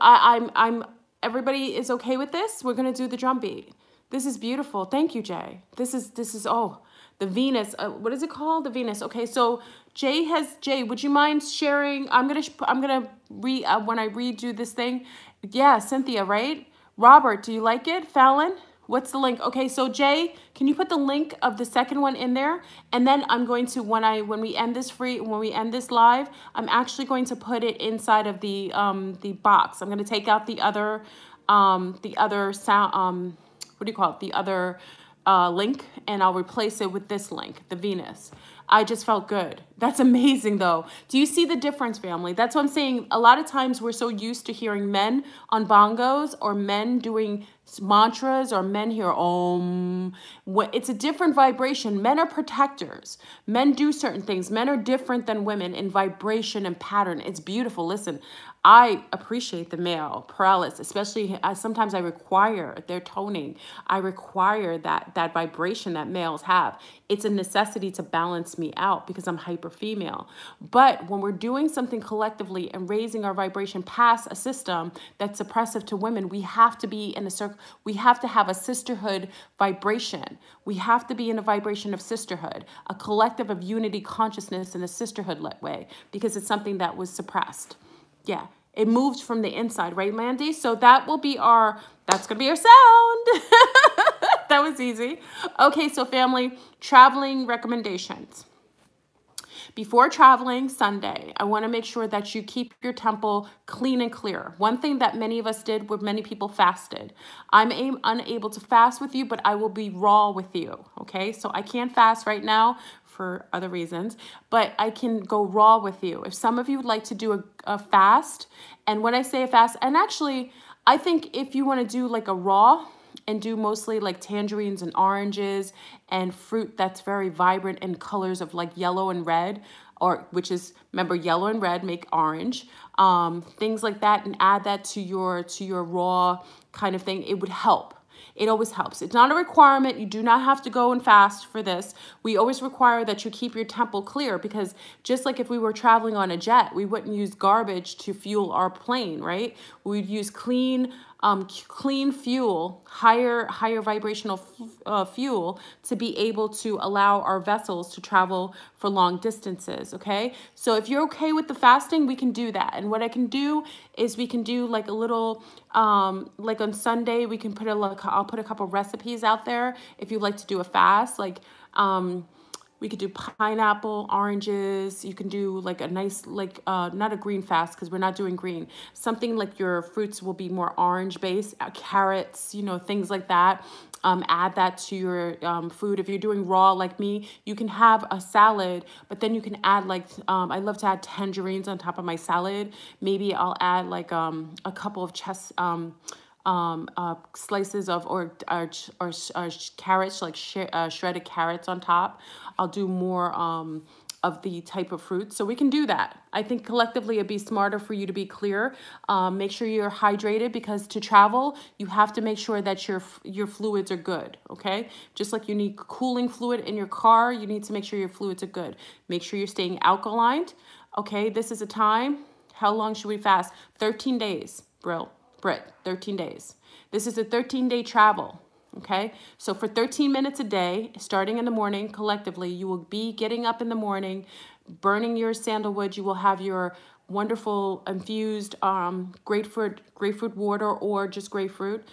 everybody is okay with this? We're going to do the drum beat. This is beautiful. Thank you, Jay. This is oh, the Venus. What is it called? The Venus. Okay. So Jay, would you mind sharing? I'm going to when I redo this thing. Yeah, Cynthia, right? Robert, do you like it? Fallon, what's the link? Okay, so Jay, can you put the link of the second one in there? And then I'm going to, when we end this live, I'm actually going to put it inside of the box. I'm going to take out the other sound, what do you call it? The other link, and I'll replace it with this link, the Venus. I just felt good. That's amazing, though. Do you see the difference, family? That's what I'm saying. A lot of times we're so used to hearing men on bongos or men doing mantras or men hear om. It's a different vibration. Men are protectors. Men do certain things. Men are different than women in vibration and pattern. It's beautiful. Listen, I appreciate the male paralysis, especially sometimes I require their toning. I require that vibration that males have. It's a necessity to balance me out because I'm hyper female. But when we're doing something collectively and raising our vibration past a system that's oppressive to women, we have to be in a circle. We have to have a sisterhood vibration. We have to be in a vibration of sisterhood, a collective of unity consciousness in a sisterhood way, because it's something that was suppressed. Yeah, it moved from the inside, right, Mandy? So that's going to be our sound. That was easy. Okay, so family, traveling recommendations. Before traveling Sunday, I want to make sure that you keep your temple clean and clear. One thing that many of us did, where many people fasted. I'm unable to fast with you, but I will be raw with you, okay? So I can't fast right now for other reasons, but I can go raw with you. If some of you would like to do a fast, and when I say a fast, and actually, I think if you want to do like a raw, and do mostly like tangerines and oranges and fruit that's very vibrant in colors of like yellow and red, or which is, remember, yellow and red make orange, things like that, and add that to your raw kind of thing. It would help. It always helps. It's not a requirement. You do not have to go and fast for this. We always require that you keep your temple clear, because just like if we were traveling on a jet, we wouldn't use garbage to fuel our plane, right? We'd use clean fuel, higher vibrational fuel, to be able to allow our vessels to travel for long distances, okay? So if you're okay with the fasting, we can do that. And what I can do is we can do like a little, like on Sunday, we can put I'll put a couple recipes out there if you'd like to do a fast, like, we could do pineapple, oranges. You can do like a nice, like, not a green fast because we're not doing green. Something like your fruits will be more orange based, carrots, you know, things like that. Add that to your food. If you're doing raw like me, you can have a salad, but then you can add like, I love to add tangerines on top of my salad. Maybe I'll add like a couple of slices of or carrots, like shredded carrots on top. I'll do more of the type of fruit, so we can do that. I think collectively it'd be smarter for you to be clear. Make sure you're hydrated, because to travel you have to make sure that your fluids are good. Okay, just like you need cooling fluid in your car, you need to make sure your fluids are good. Make sure you're staying alkaline. Okay, this is a time. How long should we fast? 13 days, Britt, 13 days. This is a 13-day travel, okay? So for 13 minutes a day, starting in the morning, collectively, you will be getting up in the morning, burning your sandalwood. You will have your wonderful infused grapefruit water, or just grapefruit.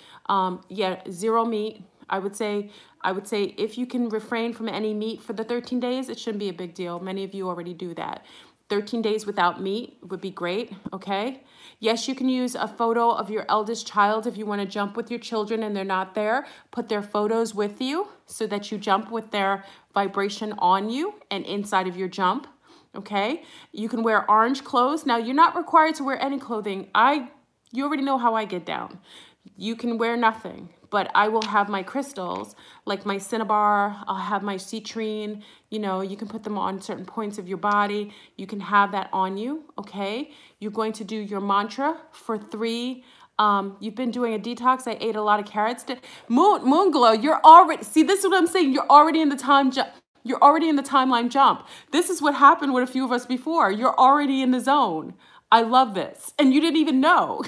Yeah, zero meat. I would say if you can refrain from any meat for the 13 days, it shouldn't be a big deal. Many of you already do that. 13 days without meat would be great, okay? Yes, you can use a photo of your eldest child if you want to jump with your children and they're not there. Put their photos with you so that you jump with their vibration on you and inside of your jump, okay? You can wear orange clothes. Now, you're not required to wear any clothing. You already know how I get down. You can wear nothing, but I will have my crystals, like my cinnabar, I'll have my citrine, you know, you can put them on certain points of your body. You can have that on you, okay? You're going to do your mantra for 3. You've been doing a detox. I ate a lot of carrots. Moon glow, you're already, see, this is what I'm saying. You're already in the you're already in the timeline jump. This is what happened with a few of us before. You're already in the zone. I love this. And you didn't even know.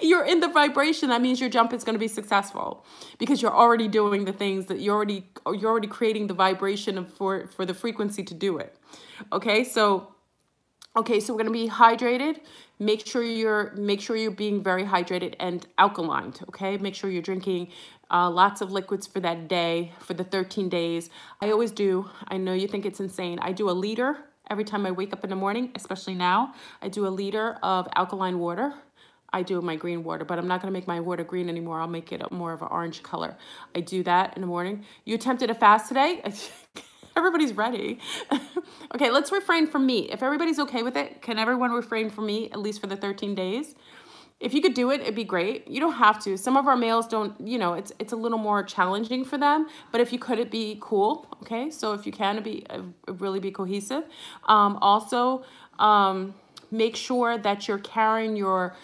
You're in the vibration. That means your jump is going to be successful because you're already doing the things that you're already creating the vibration for the frequency to do it. Okay, so we're going to be hydrated. Make sure you're being very hydrated and alkalined. Okay, make sure you're drinking lots of liquids for that day, for the 13 days. I always do. I know you think it's insane. I do a liter every time I wake up in the morning, especially now. I do a liter of alkaline water. I do my green water, but I'm not going to make my water green anymore. I'll make it more of an orange color. I do that in the morning. You attempted a fast today? Everybody's ready. Okay, let's refrain from meat. If everybody's okay with it, can everyone refrain from meat at least for the 13 days? If you could do it, it'd be great. You don't have to. Some of our males don't, you know, it's a little more challenging for them, but if you could, it'd be cool. Okay, so if you can, it'd really be cohesive. Also, make sure that you're carrying your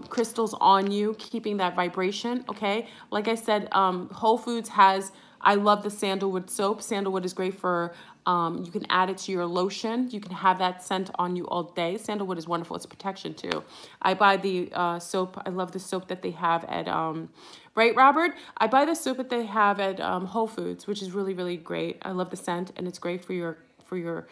crystals on you, keeping that vibration, okay? Like I said, Whole Foods has, I love the sandalwood soap. Sandalwood is great for, you can add it to your lotion. You can have that scent on you all day. Sandalwood is wonderful. It's protection too. I buy the soap. I love the soap that they have at, right, Robert? I buy the soap that they have at Whole Foods, which is really, really great. I love the scent and it's great for your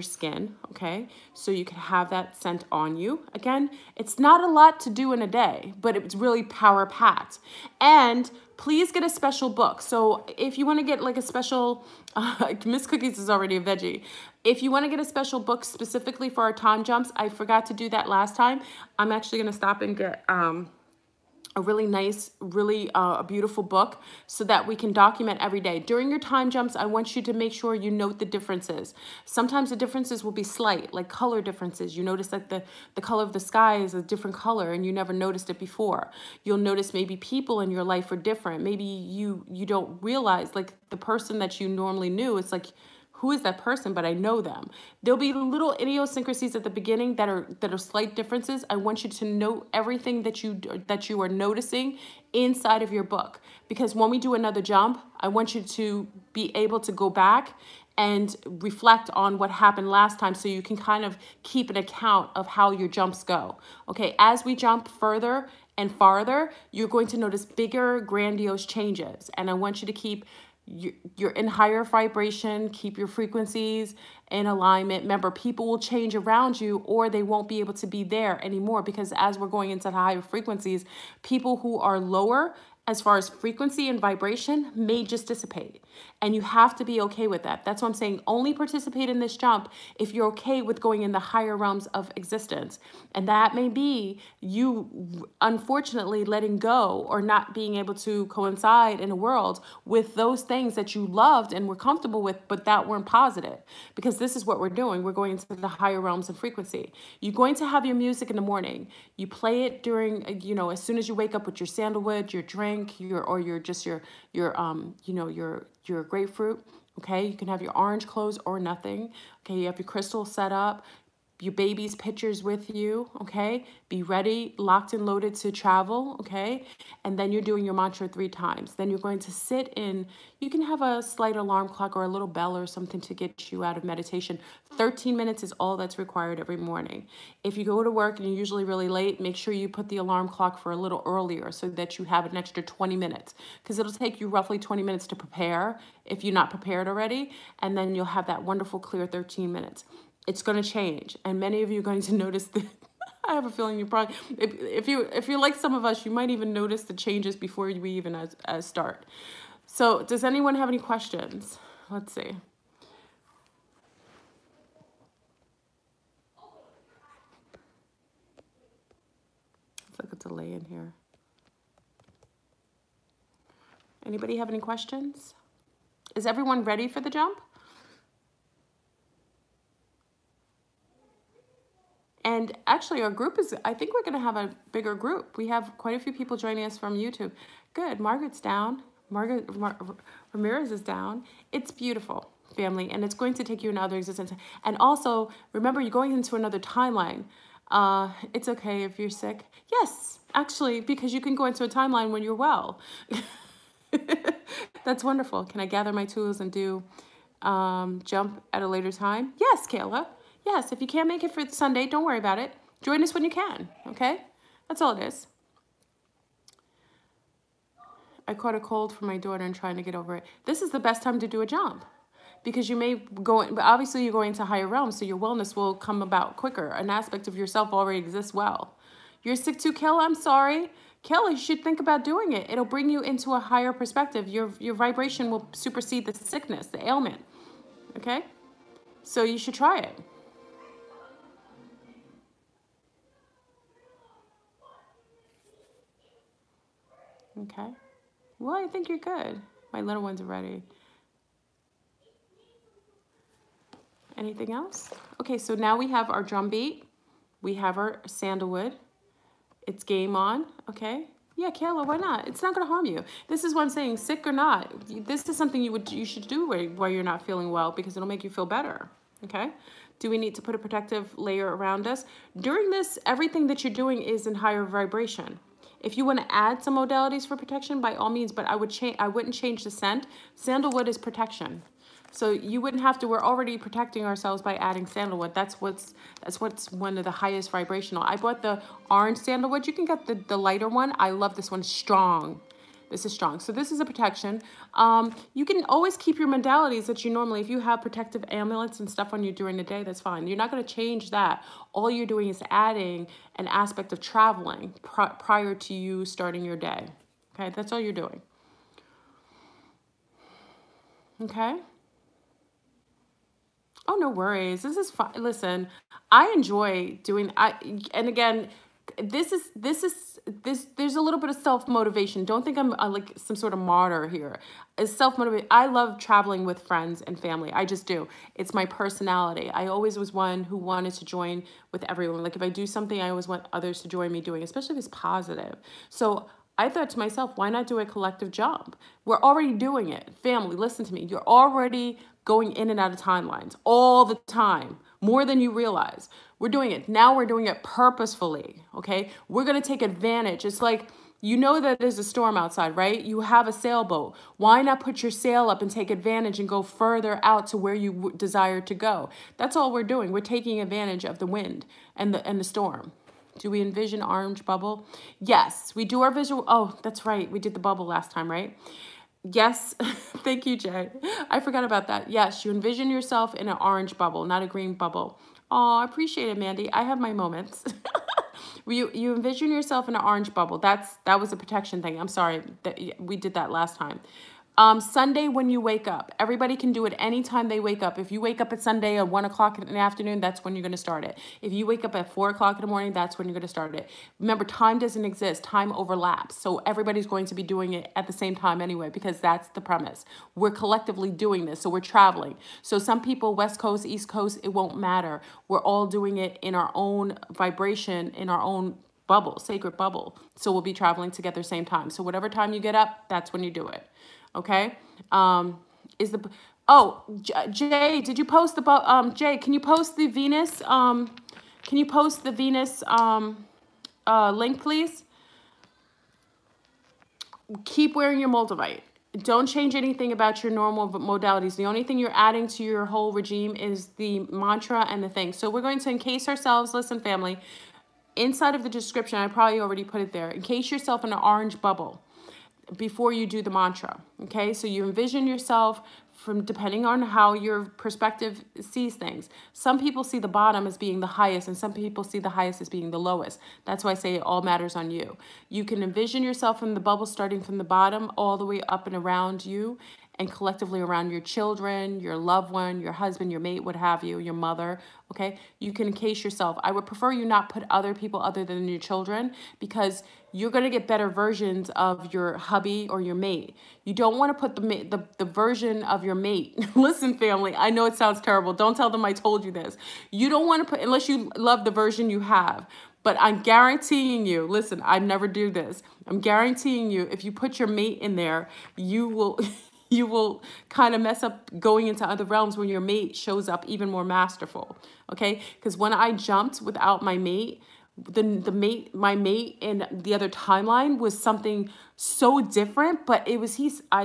skin, okay? So you can have that scent on you. Again, it's not a lot to do in a day, but it's really power-packed. And please get a special book. So if you want to get like a special, Miss Cookies is already a veggie. If you want to get a special book specifically for our time jumps, I forgot to do that last time. I'm actually going to stop and get a really nice, really a beautiful book so that we can document every day. During your time jumps, I want you to make sure you note the differences. Sometimes the differences will be slight, like color differences. You notice that the color of the sky is a different color and you never noticed it before. You'll notice maybe people in your life are different. Maybe you don't realize, like the person that you normally knew, it's like, who is that person? But I know them. There'll be little idiosyncrasies at the beginning that are slight differences. I want you to note everything that you are noticing inside of your book, because when we do another jump, I want you to be able to go back and reflect on what happened last time so you can kind of keep an account of how your jumps go. Okay, as we jump further and farther, you're going to notice bigger, grandiose changes. And I want you to keep you're in higher vibration, keep your frequencies in alignment. Remember, people will change around you or they won't be able to be there anymore, because as we're going into higher frequencies, people who are lower as far as frequency and vibration may just dissipate. And you have to be okay with that. That's why I'm saying only participate in this jump if you're okay with going in the higher realms of existence. And that may be you, unfortunately, letting go or not being able to coincide in a world with those things that you loved and were comfortable with, but that weren't positive. Because this is what we're doing. We're going into the higher realms of frequency. You're going to have your music in the morning. You play it during, you know, as soon as you wake up with your sandalwood, your drink, your grapefruit. Okay, you can have your orange clothes or nothing. Okay, you have your crystal set up, your baby's pictures with you. Okay, be ready, locked and loaded to travel. Okay, and then you're doing your mantra 3 times. Then you're going to sit in. You can have a slight alarm clock or a little bell or something to get you out of meditation. 13 minutes is all that's required every morning. If you go to work and you're usually really late, make sure you put the alarm clock for a little earlier so that you have an extra 20 minutes, because it'll take you roughly 20 minutes to prepare if you're not prepared already, and then you'll have that wonderful clear 13 minutes. It's going to change, and many of you are going to notice that. I have a feeling you probably, if you're like some of us, you might even notice the changes before we even start. So does anyone have any questions? Let's see. like a delay in here. Anybody have any questions? Is everyone ready for the jump? And actually our group is, I think we're gonna have a bigger group. We have quite a few people joining us from YouTube. Good, Margaret's down. Ramirez is down. It's beautiful, family, and it's going to take you into other existence. And also, remember, you're going into another timeline. It's okay if you're sick. Yes, actually, because you can go into a timeline when you're well. That's wonderful. Can I gather my tools and do jump at a later time? Yes, Kayla. Yes, if you can't make it for Sunday, don't worry about it. Join us when you can, okay? That's all it is. I caught a cold from my daughter and trying to get over it. This is the best time to do a jump because you may go, but obviously you're going to higher realms, so your wellness will come about quicker. An aspect of yourself already exists well. You're sick too, Kayla? I'm sorry. Kayla, you should think about doing it. It'll bring you into a higher perspective. Your vibration will supersede the sickness, the ailment, okay? So you should try it. Okay. Well, I think you're good. My little ones are ready. Anything else? Okay, so now we have our drum beat. We have our sandalwood. It's game on, okay? Yeah, Kayla, why not? It's not gonna harm you. This is what I'm saying, sick or not. This is something you should do while you're not feeling well because it'll make you feel better, okay? Do we need to put a protective layer around us? During this, everything that you're doing is in higher vibration. If you want to add some modalities for protection, by all means, but I wouldn't change the scent. Sandalwood is protection. So you wouldn't have to, we're already protecting ourselves by adding sandalwood. That's what's one of the highest vibrational. I bought the orange sandalwood. You can get the lighter one. I love this one, strong. This is strong. So this is a protection. You can always keep your modalities that you normally, if you have protective amulets and stuff on you during the day, that's fine. You're not going to change that. All you're doing is adding an aspect of traveling prior to you starting your day. Okay, that's all you're doing. Okay. Oh, no worries. This is fine. Listen, I enjoy doing, and again, there's a little bit of self-motivation. Don't think I'm like some sort of martyr here. It's self-motivation. I love traveling with friends and family. I just do. It's my personality. I always was one who wanted to join with everyone. Like if I do something, I always want others to join me doing, especially if it's positive. So I thought to myself, why not do a collective jump? We're already doing it. Family, listen to me. You're already going in and out of timelines all the time, more than you realize. We're doing it. Now we're doing it purposefully, okay? We're going to take advantage. It's like, you know that there's a storm outside, right? You have a sailboat. Why not put your sail up and take advantage and go further out to where you desire to go? That's all we're doing. We're taking advantage of the wind and the storm. Do we envision orange bubble? Yes, we do our visual. Oh, that's right. We did the bubble last time, right? Yes. Thank you, Jay. I forgot about that. Yes, you envision yourself in an orange bubble, not a green bubble. Oh, I appreciate it, Mandy. I have my moments. You envision yourself in an orange bubble. That was a protection thing. I'm sorry that we did that last time. Sunday when you wake up, everybody can do it anytime they wake up. If you wake up at Sunday at 1 o'clock in the afternoon, that's when you're going to start it. If you wake up at 4 o'clock in the morning, that's when you're going to start it. Remember, time doesn't exist. Time overlaps. So everybody's going to be doing it at the same time anyway, because that's the premise. We're collectively doing this. So we're traveling. So some people, West Coast, East Coast, it won't matter. We're all doing it in our own vibration, in our own bubble, sacred bubble. So we'll be traveling together same time. So whatever time you get up, that's when you do it. Okay. Jay, did you post the, Jay, can you post the Venus, link, please? Keep wearing your moldavite. Don't change anything about your normal modalities. The only thing you're adding to your whole regime is the mantra and the thing. So we're going to encase ourselves. Listen, family, inside of the description, I probably already put it there. Encase yourself in an orange bubble before you do the mantra, okay? So you envision yourself from, depending on how your perspective sees things. Some people see the bottom as being the highest, and some people see the highest as being the lowest. That's why I say it all matters on you. You can envision yourself in the bubble starting from the bottom all the way up and around you, and collectively around your children, your loved one, your husband, your mate, what have you, your mother, okay? You can encase yourself. I would prefer you not put other people other than your children, because you're going to get better versions of your hubby or your mate. You don't want to put the version of your mate. Listen, family, I know it sounds terrible. Don't tell them I told you this. You don't want to put, unless you love the version you have. But I'm guaranteeing you, listen, I never do this. I'm guaranteeing you, if you put your mate in there, you will you will kind of mess up going into other realms when your mate shows up even more masterful. Okay? Because when I jumped without my mate, my mate in the other timeline was something so different, but it was I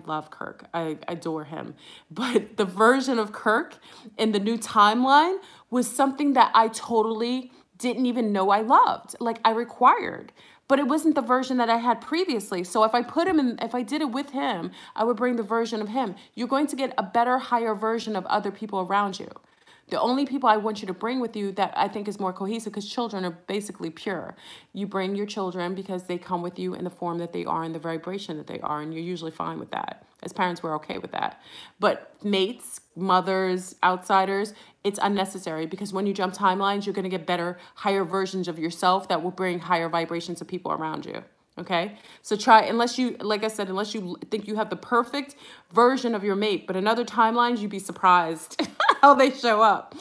love Kirk. I adore him. But the version of Kirk in the new timeline was something that I totally didn't even know I loved. Like, I required. But it wasn't the version that I had previously. So if I put him in, if I did it with him, I would bring the version of him. You're going to get a better, higher version of other people around you. The only people I want you to bring with you that I think is more cohesive, because children are basically pure. You bring your children because they come with you in the form that they are, in the vibration that they are, and you're usually fine with that. As parents, we're okay with that. But mates, mothers, outsiders, it's unnecessary, because when you jump timelines, you're going to get better, higher versions of yourself that will bring higher vibrations to people around you. Okay, so try, unless you, like I said, unless you think you have the perfect version of your mate, but in other timelines, you'd be surprised how they show up.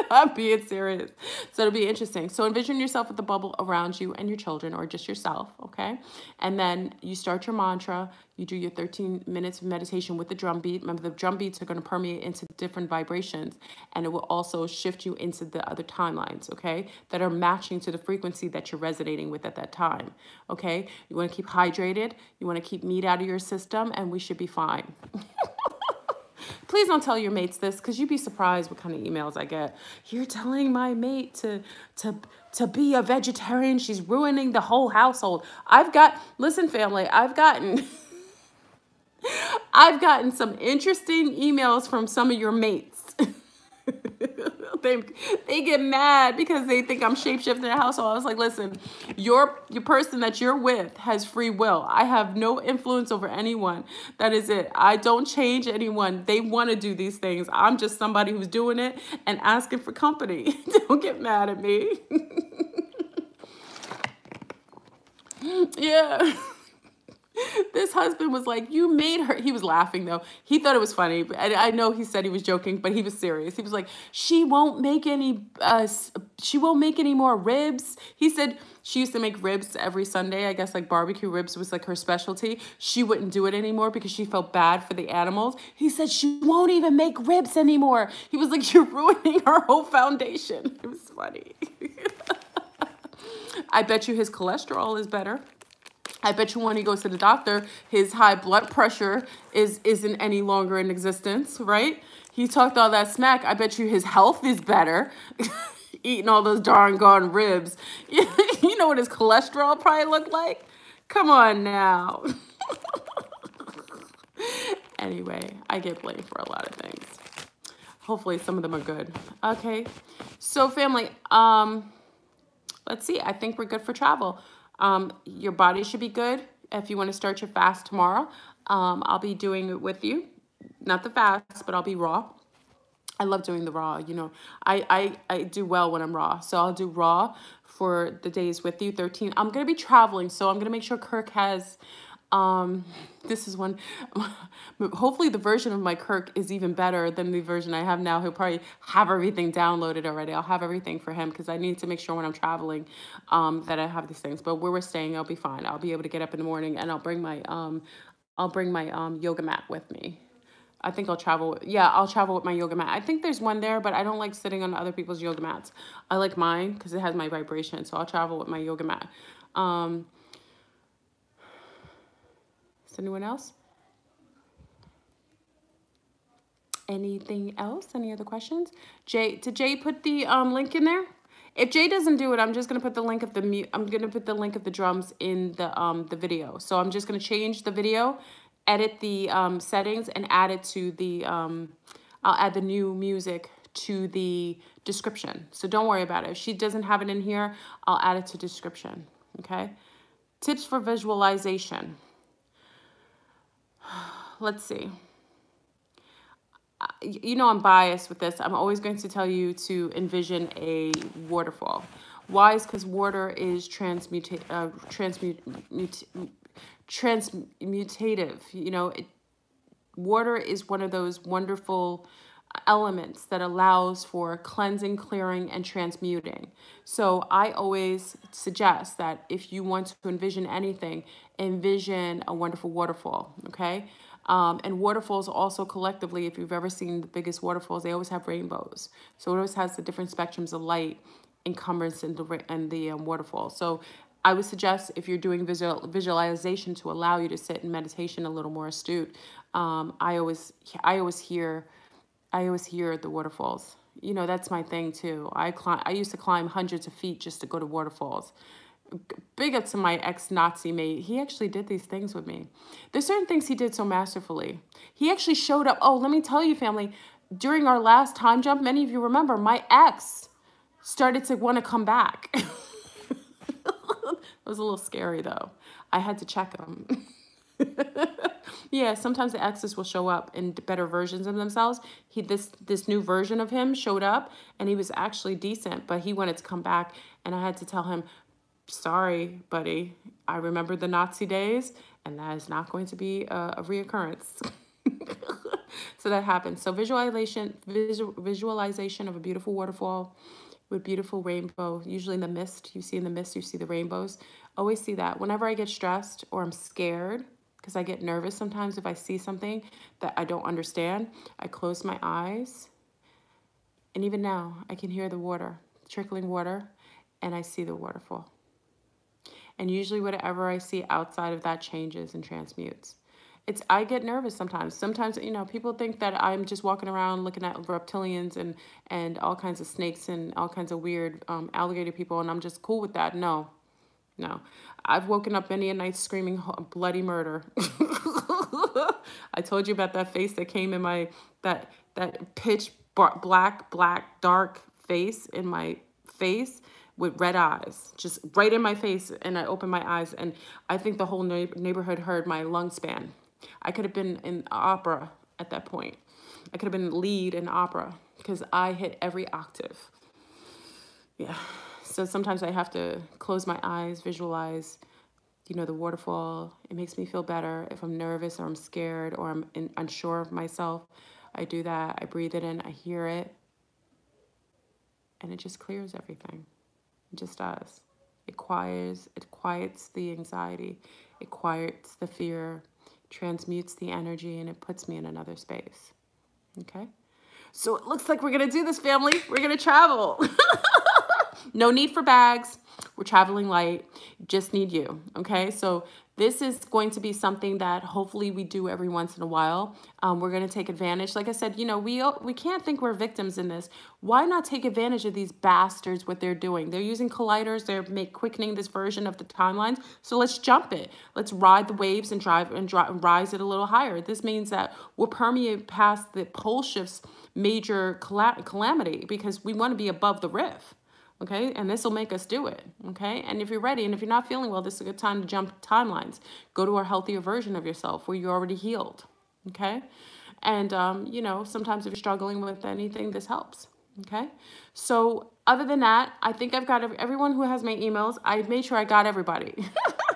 I'm being serious. So it'll be interesting. So envision yourself with the bubble around you and your children, or just yourself, okay? And then you start your mantra. You do your 13 minutes of meditation with the drum beat. Remember, the drum beats are going to permeate into different vibrations, and it will also shift you into the other timelines, okay, that are matching to the frequency that you're resonating with at that time, okay? You want to keep hydrated. You want to keep meat out of your system, and we should be fine. Please don't tell your mates this, because you'd be surprised what kind of emails I get. You're telling my mate to be a vegetarian. She's ruining the whole household. Listen, family, I've gotten some interesting emails from some of your mates. They get mad because they think I'm shapeshifting the household. I was like, listen, your person that you're with has free will. I have no influence over anyone. That is it. I don't change anyone. They want to do these things. I'm just somebody who's doing it and asking for company. Don't get mad at me. Yeah. This husband was like, you made her. He was laughing, though. He thought it was funny. I know he said he was joking, but he was serious. He was like, she won't make any more ribs. He said she used to make ribs every Sunday. I guess like barbecue ribs was like her specialty. She wouldn't do it anymore because she felt bad for the animals. He said she won't even make ribs anymore. He was like, you're ruining her whole foundation. It was funny. I bet you his cholesterol is better. I bet you when he goes to the doctor, his high blood pressure isn't any longer in existence, right? He talked all that smack. I bet you his health is better. Eating all those darn gone ribs. You know what his cholesterol probably looked like? Come on now. Anyway, I get blamed for a lot of things. Hopefully some of them are good. Okay, so family, let's see. I think we're good for travel. Your body should be good. If you want to start your fast tomorrow, I'll be doing it with you. Not the fast, but I'll be raw. I love doing the raw. You know, I do well when I'm raw. So I'll do raw for the days with you, 13. I'm going to be traveling, so I'm going to make sure Kirk has, this is one, hopefully the version of my Kirk is even better than the version I have now. He'll probably have everything downloaded already. I'll have everything for him because I need to make sure when I'm traveling that I have these things. But where we're staying, I'll be fine. I'll be able to get up in the morning, and I'll bring my yoga mat with me. I think I'll travel. Yeah, I'll travel with my yoga mat. I think there's one there, but I don't like sitting on other people's yoga mats. I like mine because it has my vibration. So I'll travel with my yoga mat. Is anyone else? Anything else? Any other questions? Did Jay put the link in there? If Jay doesn't do it, I'm just gonna put the link of the drums in the video. So I'm just gonna change the video, edit the settings, and add it to the I'll add the new music to the description. So don't worry about it. If she doesn't have it in here, I'll add it to description. Okay. Tips for visualization. let's see. You know I'm biased with this. I'm always going to tell you to envision a waterfall. Why? Is because water is transmutative. You know, water is one of those wonderful elements that allows for cleansing, clearing, and transmuting. So I always suggest that if you want to envision anything, envision a wonderful waterfall, okay? And waterfalls also collectively, if you've ever seen the biggest waterfalls, they always have rainbows. So it always has the different spectrums of light encumbrance in the waterfall. So I would suggest if you're doing visualization to allow you to sit in meditation a little more astute. I always hear the waterfalls. You know, that's my thing too. I used to climb hundreds of feet just to go to waterfalls. Big up to my ex-Nazi mate. He actually did these things with me. There's certain things he did so masterfully. He actually showed up. Oh, let me tell you, family, during our last time jump, many of you remember, my ex started to want to come back. It was a little scary though. I had to check him. Yeah, sometimes the exes will show up in better versions of themselves. This new version of him showed up and he was actually decent, but he wanted to come back and I had to tell him, sorry, buddy, I remember the Nazi days and that is not going to be a reoccurrence. So that happens. So visualization of a beautiful waterfall with beautiful rainbow, usually in the mist. You see in the mist, you see the rainbows. Always see that. Whenever I get stressed or I'm scared, because I get nervous sometimes if I see something that I don't understand, I close my eyes. And even now, I can hear the water, trickling water, and I see the waterfall. And usually whatever I see outside of that changes and transmutes. I get nervous sometimes. Sometimes, you know, people think that I'm just walking around looking at reptilians and all kinds of snakes and all kinds of weird alligator people, and I'm just cool with that. No. I've woken up many a night screaming bloody murder. I told you about that face that came in my, that pitch black, dark face in my face with red eyes, just right in my face. And I opened my eyes and I think the whole neighborhood heard my lung span. I could have been in opera at that point. I could have been lead in opera because I hit every octave. Yeah. So sometimes I have to close my eyes, visualize, you know, the waterfall. It makes me feel better. If I'm nervous or I'm scared or I'm unsure of myself, I do that. I breathe it in, I hear it, and it just clears everything. It just does. It quiets the anxiety. It quiets the fear, transmutes the energy, and it puts me in another space. Okay? So it looks like we're going to do this, family. We're going to travel. No need for bags. We're traveling light. Just need you. Okay? So this is going to be something that hopefully we do every once in a while. We're going to take advantage. Like I said, you know, we can't think we're victims in this. Why not take advantage of these bastards, what they're doing? They're using colliders. They're quickening this version of the timelines. So let's jump it. Let's ride the waves and rise it a little higher. This means that we'll permeate past the pole shift's major calamity because we want to be above the rift. Okay, and this will make us do it. Okay, and if you're ready and if you're not feeling well, this is a good time to jump timelines. Go to a healthier version of yourself where you're already healed. Okay, and you know, sometimes if you're struggling with anything, this helps. Okay, so other than that, I think I've got everyone who has my emails. I made sure I got everybody.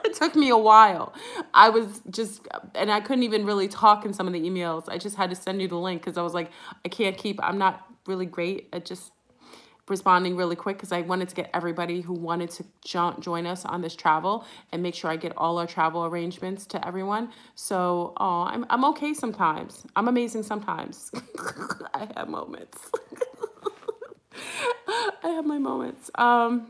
It took me a while. And I couldn't even really talk in some of the emails. I just had to send you the link because I was like, I'm not really great at just responding really quick because I wanted to get everybody who wanted to join us on this travel and make sure I get all our travel arrangements to everyone. So I'm okay sometimes. I'm amazing sometimes. I have moments. I have my moments. And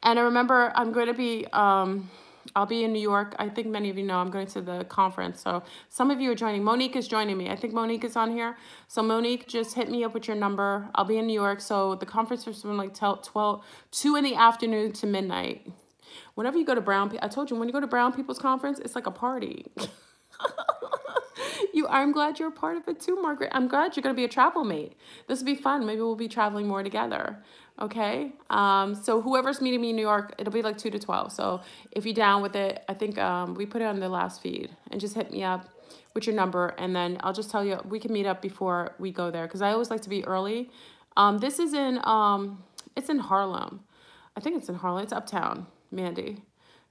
I remember I'm going to be, I'll be in New York. I think many of you know I'm going to the conference. So some of you are joining. Monique is joining me. I think Monique is on here. So Monique, just hit me up with your number. I'll be in New York. So the conference is from like 2 in the afternoon to midnight. Whenever you go to I told you, when you go to brown people's conference, it's like a party. I'm glad you're a part of it too, Margaret. I'm glad you're going to be a travel mate. This will be fun. Maybe we'll be traveling more together. Okay. So whoever's meeting me in New York, it'll be like 2 to 12. So if you're down with it, I think we put it on the last feed, and just hit me up with your number. And then I'll just tell you, we can meet up before we go there, because I always like to be early. This is in, it's in Harlem. I think it's in Harlem. It's uptown, Mandy.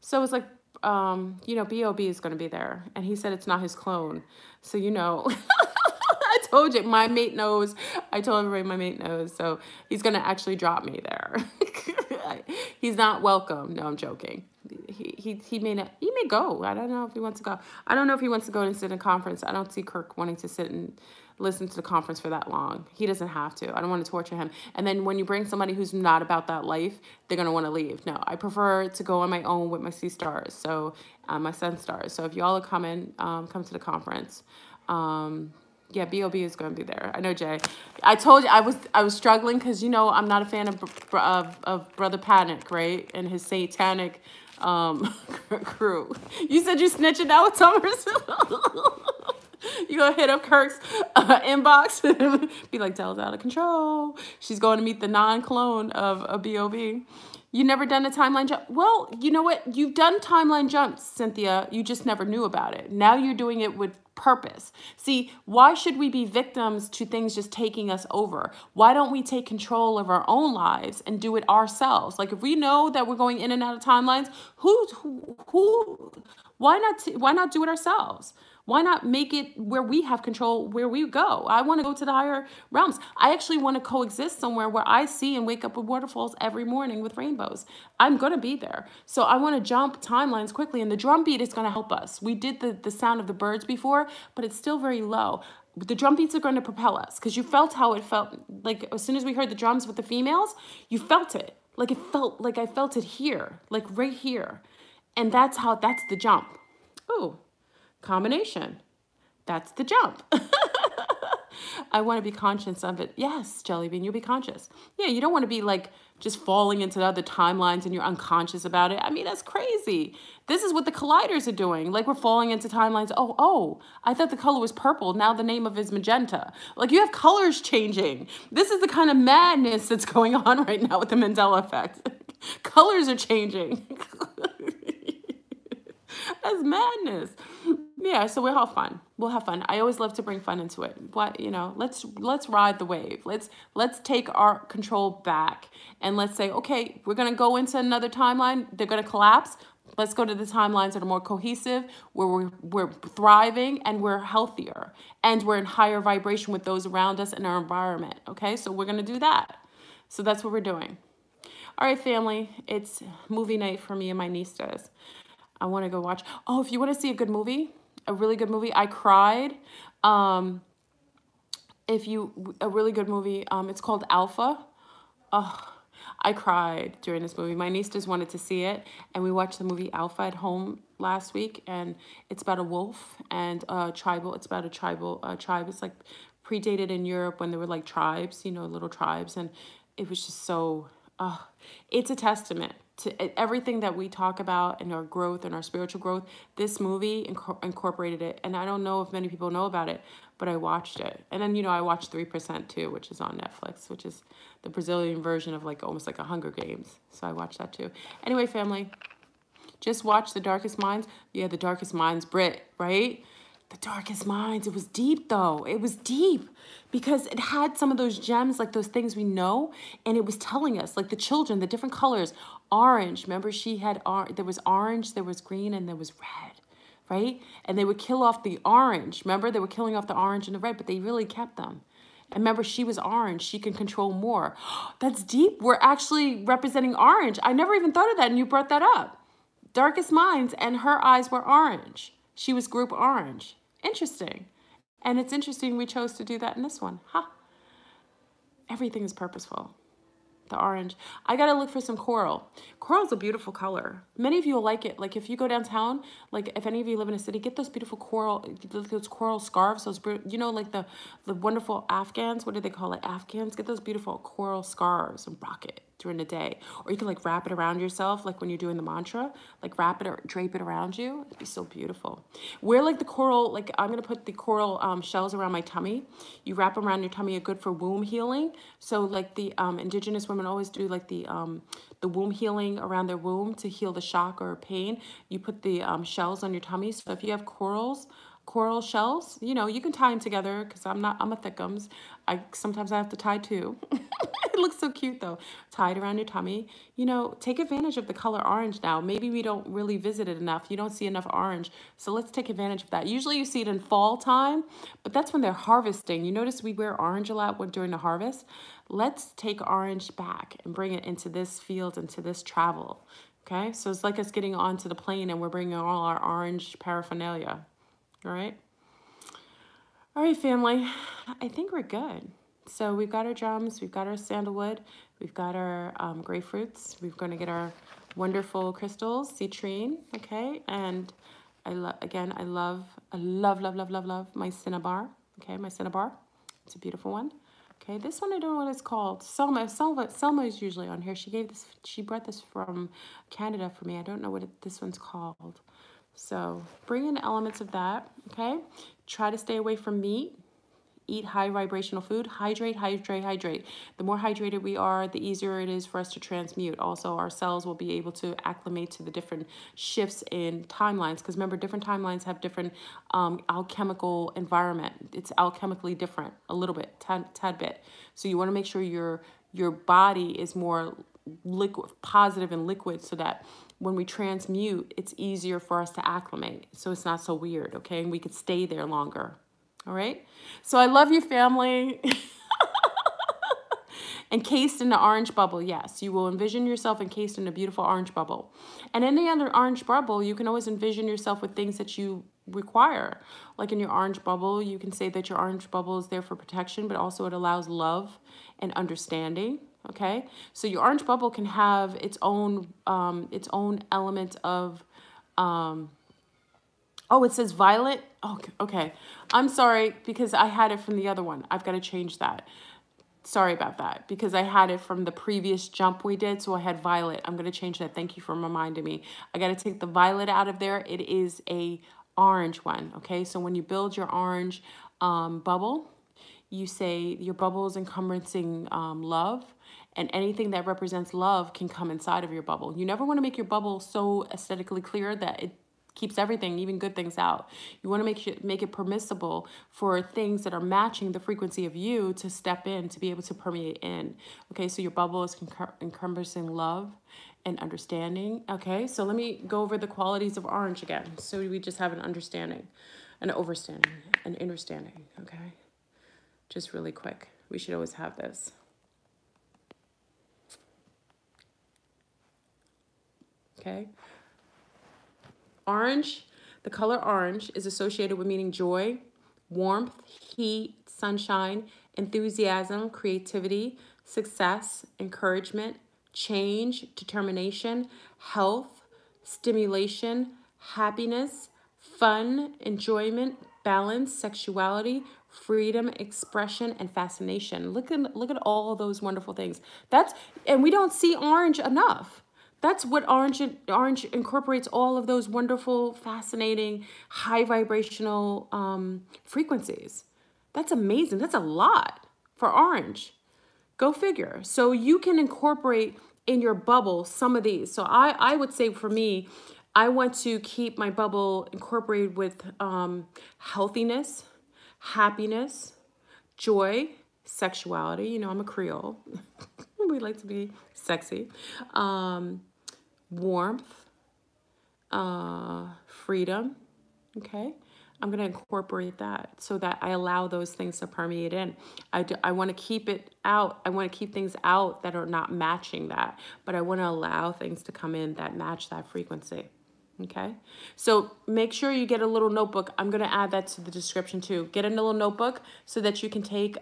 So it's like, you know, B.O.B. is going to be there. And he said it's not his clone. So, you know, I told you, my mate knows. I told everybody my mate knows. So he's going to actually drop me there. He's not welcome. No, I'm joking. He may not, he may go. I don't know if he wants to go. I don't know if he wants to go and sit in a conference. I don't see Kirk wanting to sit and listen to the conference for that long. He doesn't have to. I don't want to torture him. And then when you bring somebody who's not about that life, they're going to want to leave. No, I prefer to go on my own with my sea stars. So my sun stars. So if y'all are coming, come to the conference. Yeah, B.O.B. is going to be there. I know, Jay. I told you I was struggling because, you know, I'm not a fan of Brother Panic, right? And his satanic crew. You said you snitching out with Summers? You gonna hit up Kirk's inbox and be like, Del's out of control. She's going to meet the non-clone of a B.O.B. You never done a timeline jump? Well, you know what? You've done timeline jumps, Cynthia. You just never knew about it. Now you're doing it with purpose. See, why should we be victims to things just taking us over? Why don't we take control of our own lives and do it ourselves? Like if we know that we're going in and out of timelines, why not do it ourselves? Why not make it where we have control, where we go? I want to go to the higher realms. I actually want to coexist somewhere where I see and wake up with waterfalls every morning with rainbows. I'm going to be there. So I want to jump timelines quickly, and the drum beat is going to help us. We did the sound of the birds before, but it's still very low. The drum beats are going to propel us, because you felt how it felt. Like as soon as we heard the drums with the females, you felt it. Like it felt like I felt it here, like right here. And that's the jump. Ooh. Combination. That's the jump. I want to be conscious of it. Yes, Jellybean, you'll be conscious. Yeah, you don't want to be like just falling into the other timelines and you're unconscious about it. I mean, that's crazy. This is what the colliders are doing. Like we're falling into timelines. Oh, I thought the color was purple. Now the name of it is magenta. Like you have colors changing. This is the kind of madness that's going on right now with the Mandela effect. Colors are changing. That's madness. Yeah, so we'll have fun. We'll have fun. I always love to bring fun into it. But, you know, let's ride the wave. Let's take our control back and let's say, okay, we're going to go into another timeline. They're going to collapse. Let's go to the timelines that are more cohesive, where we're thriving and we're healthier and we're in higher vibration with those around us and our environment. Okay, so we're going to do that. So that's what we're doing. All right, family, it's movie night for me and my nieces. I want to go watch. Oh, if you want to see a good movie, a really good movie, I cried. A really good movie, it's called Alpha. Oh, I cried during this movie. My nieces wanted to see it, and we watched the movie Alpha at home last week, and it's about a wolf and tribal. It's about a tribal tribe. It's like predated in Europe when there were like tribes, you know, little tribes, and it was just so. It's a testament to everything that we talk about in our growth and our spiritual growth. This movie incorporated it, and I don't know if many people know about it, but I watched it. And then, you know, I watched 3% too, which is on Netflix, which is the Brazilian version of like almost like a Hunger Games. So I watched that too. Anyway, family, just watch The Darkest Minds. Yeah, The Darkest Minds, Brit, right? The Darkest Minds. It was deep though. It was deep because it had some of those gems, like those things we know, and it was telling us, like the children, the different colors. Orange, remember she had, there was orange, there was green, and there was red, right? And they would kill off the orange. Remember, they were killing off the orange and the red, but they really kept them. And remember, she was orange. She can control more. That's deep. We're actually representing orange. I never even thought of that, and you brought that up. Darkest Minds, and her eyes were orange. She was group orange. Interesting. And it's interesting we chose to do that in this one. Huh? Everything is purposeful. The orange. I got to look for some coral. Coral's a beautiful color. Many of you will like it. Like if you go downtown, like if any of you live in a city, get those beautiful coral, those coral scarves, those, you know, like the wonderful Afghans. What do they call it? Afghans. Get those beautiful coral scarves and rock it during the day. Or you can like wrap it around yourself, like when you're doing the mantra, like wrap it or drape it around you. It'd be so beautiful. Wear like the coral, like I'm gonna put the coral shells around my tummy. You wrap them around your tummy, are good for womb healing. So like the indigenous women always do like the womb healing around their womb to heal the shock or pain. You put the shells on your tummy. So if you have coral shells, you know, you can tie them together, because I'm a thickums. Sometimes I have to tie two. It looks so cute though. Tie it around your tummy. You know, take advantage of the color orange now. Maybe we don't really visit it enough. You don't see enough orange. So let's take advantage of that. Usually you see it in fall time, but that's when they're harvesting. You notice we wear orange a lot during the harvest. Let's take orange back and bring it into this field, into this travel. Okay, so it's like us getting onto the plane and we're bringing all our orange paraphernalia. All right, family, I think we're good. So we've got our drums, we've got our sandalwood, we've got our grapefruits, we're going to get our wonderful crystals, citrine, okay, and I love my cinnabar, okay, my cinnabar. It's a beautiful one. Okay, this one I don't know what it's called. Selma is usually on here. She brought this from Canada for me. I don't know what this one's called. So bring in elements of that, okay? Try to stay away from meat. Eat high vibrational food. Hydrate, hydrate, hydrate. The more hydrated we are, the easier it is for us to transmute. Also, our cells will be able to acclimate to the different shifts in timelines. Because remember, different timelines have different alchemical environment. It's alchemically different, a little bit, tad bit. So you want to make sure your body is more liquid, positive and liquid, so that when we transmute, it's easier for us to acclimate. So it's not so weird, okay? And we could stay there longer. All right. So I love you, family. Encased in the orange bubble. Yes, you will envision yourself encased in a beautiful orange bubble. And in the other orange bubble, you can always envision yourself with things that you require. Like in your orange bubble, you can say that your orange bubble is there for protection, but also it allows love and understanding. Okay. So your orange bubble can have its own element of, oh, it says violet. Oh, okay. I'm sorry, because I had it from the other one. I've got to change that. Sorry about that, because I had it from the previous jump we did. So I had violet. I'm going to change that. Thank you for reminding me. I got to take the violet out of there. It is a orange one. Okay. So when you build your orange bubble, you say your bubble is encompassing love. And anything that represents love can come inside of your bubble. You never want to make your bubble so aesthetically clear that it keeps everything, even good things, out. You want to make it permissible for things that are matching the frequency of you to step in, to be able to permeate in. Okay, so your bubble is encompassing love and understanding. Okay, so let me go over the qualities of orange again. So we just have an understanding, an overstanding, an understanding. Okay, just really quick. We should always have this. Okay. Orange, the color orange is associated with meaning joy, warmth, heat, sunshine, enthusiasm, creativity, success, encouragement, change, determination, health, stimulation, happiness, fun, enjoyment, balance, sexuality, freedom, expression, and fascination. Look at all of those wonderful things. And we don't see orange enough. That's what orange incorporates, all of those wonderful, fascinating, high vibrational frequencies. That's amazing. That's a lot for orange. Go figure. So you can incorporate in your bubble some of these. So I would say for me, I want to keep my bubble incorporated with healthiness, happiness, joy, sexuality. You know, I'm a Creole. We like to be sexy. Warmth, freedom. Okay. I'm going to incorporate that so that I allow those things to permeate in. I want to keep it out. I want to keep things out that are not matching that, but I want to allow things to come in that match that frequency. Okay. So make sure you get a little notebook. I'm going to add that to the description too. Get a little notebook so that you can take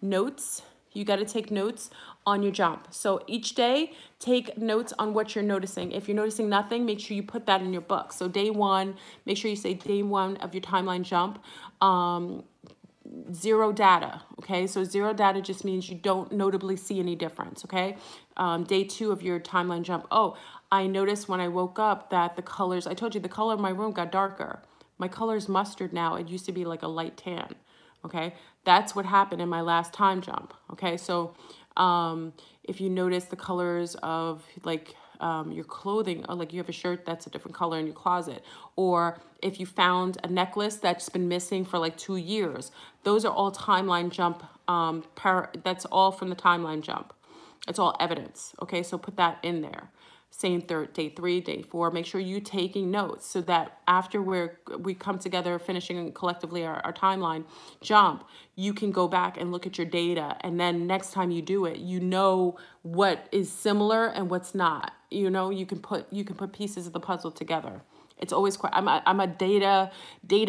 notes. You got to take notes on your jump. So each day, take notes on what you're noticing. If you're noticing nothing, make sure you put that in your book. So day one, make sure you say day one of your timeline jump. zero data, okay? So zero data just means you don't notably see any difference, okay? Day 2 of your timeline jump. Oh, I noticed when I woke up that the colors, I told you the color of my room got darker. My color is mustard now. It used to be like a light tan, okay? That's what happened in my last time jump, okay? So if you notice the colors of like your clothing, or like you have a shirt that's a different color in your closet, or if you found a necklace that's been missing for like 2 years, those are all timeline jump, that's all from the timeline jump. It's all evidence, okay? So put that in there. Same day 3, day 4, make sure you're taking notes so that after we come together, finishing collectively our timeline jump, you can go back and look at your data. And then next time you do it, you know what is similar and what's not. You know, you can put pieces of the puzzle together. It's always quite, I'm a data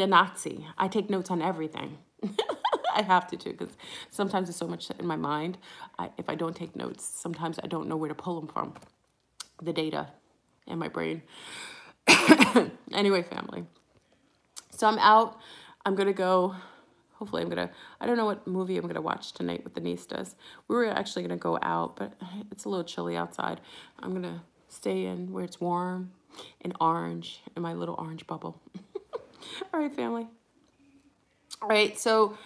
Nazi. I take notes on everything. I have to too, because sometimes there's so much in my mind. If I don't take notes, sometimes I don't know where to pull them from. The data in my brain. Anyway, family. So I'm out. I'm going to go, hopefully I don't know what movie I'm going to watch tonight with the niece's. We were actually going to go out, but it's a little chilly outside. I'm going to stay in where it's warm and orange in my little orange bubble. All right, family. All right, so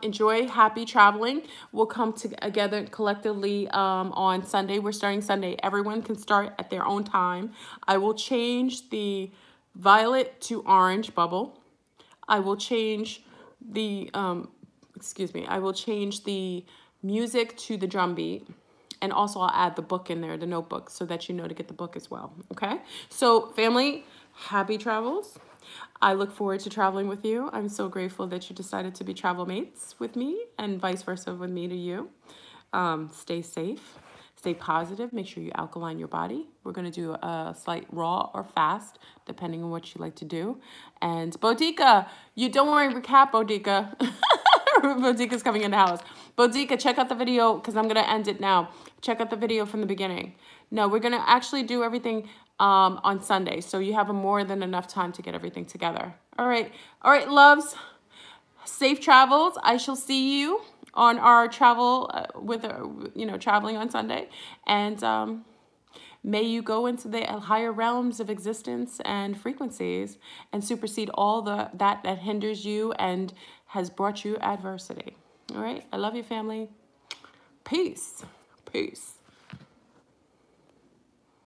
enjoy, happy traveling. We'll come together collectively on Sunday. We're starting Sunday. Everyone can start at their own time. I will change the violet to orange bubble. I will change the, I will change the music to the drum beat. And also I'll add the book in there, the notebook, so that you know to get the book as well, okay? So family, happy travels. I look forward to traveling with you. I'm so grateful that you decided to be travel mates with me and vice versa with me to you. Stay safe, stay positive. Make sure you alkaline your body. We're going to do a slight raw or fast, depending on what you like to do. And Boudica, you don't worry, recap Boudica. Boudica's coming in the house. Boudica, check out the video because I'm going to end it now. Check out the video from the beginning. No, we're going to actually do everything on Sunday. So you have more than enough time to get everything together. All right, loves. Safe travels. I shall see you on our travel traveling on Sunday. And may you go into the higher realms of existence and frequencies and supersede all that hinders you and has brought you adversity. All right. I love you, family. Peace. Peace.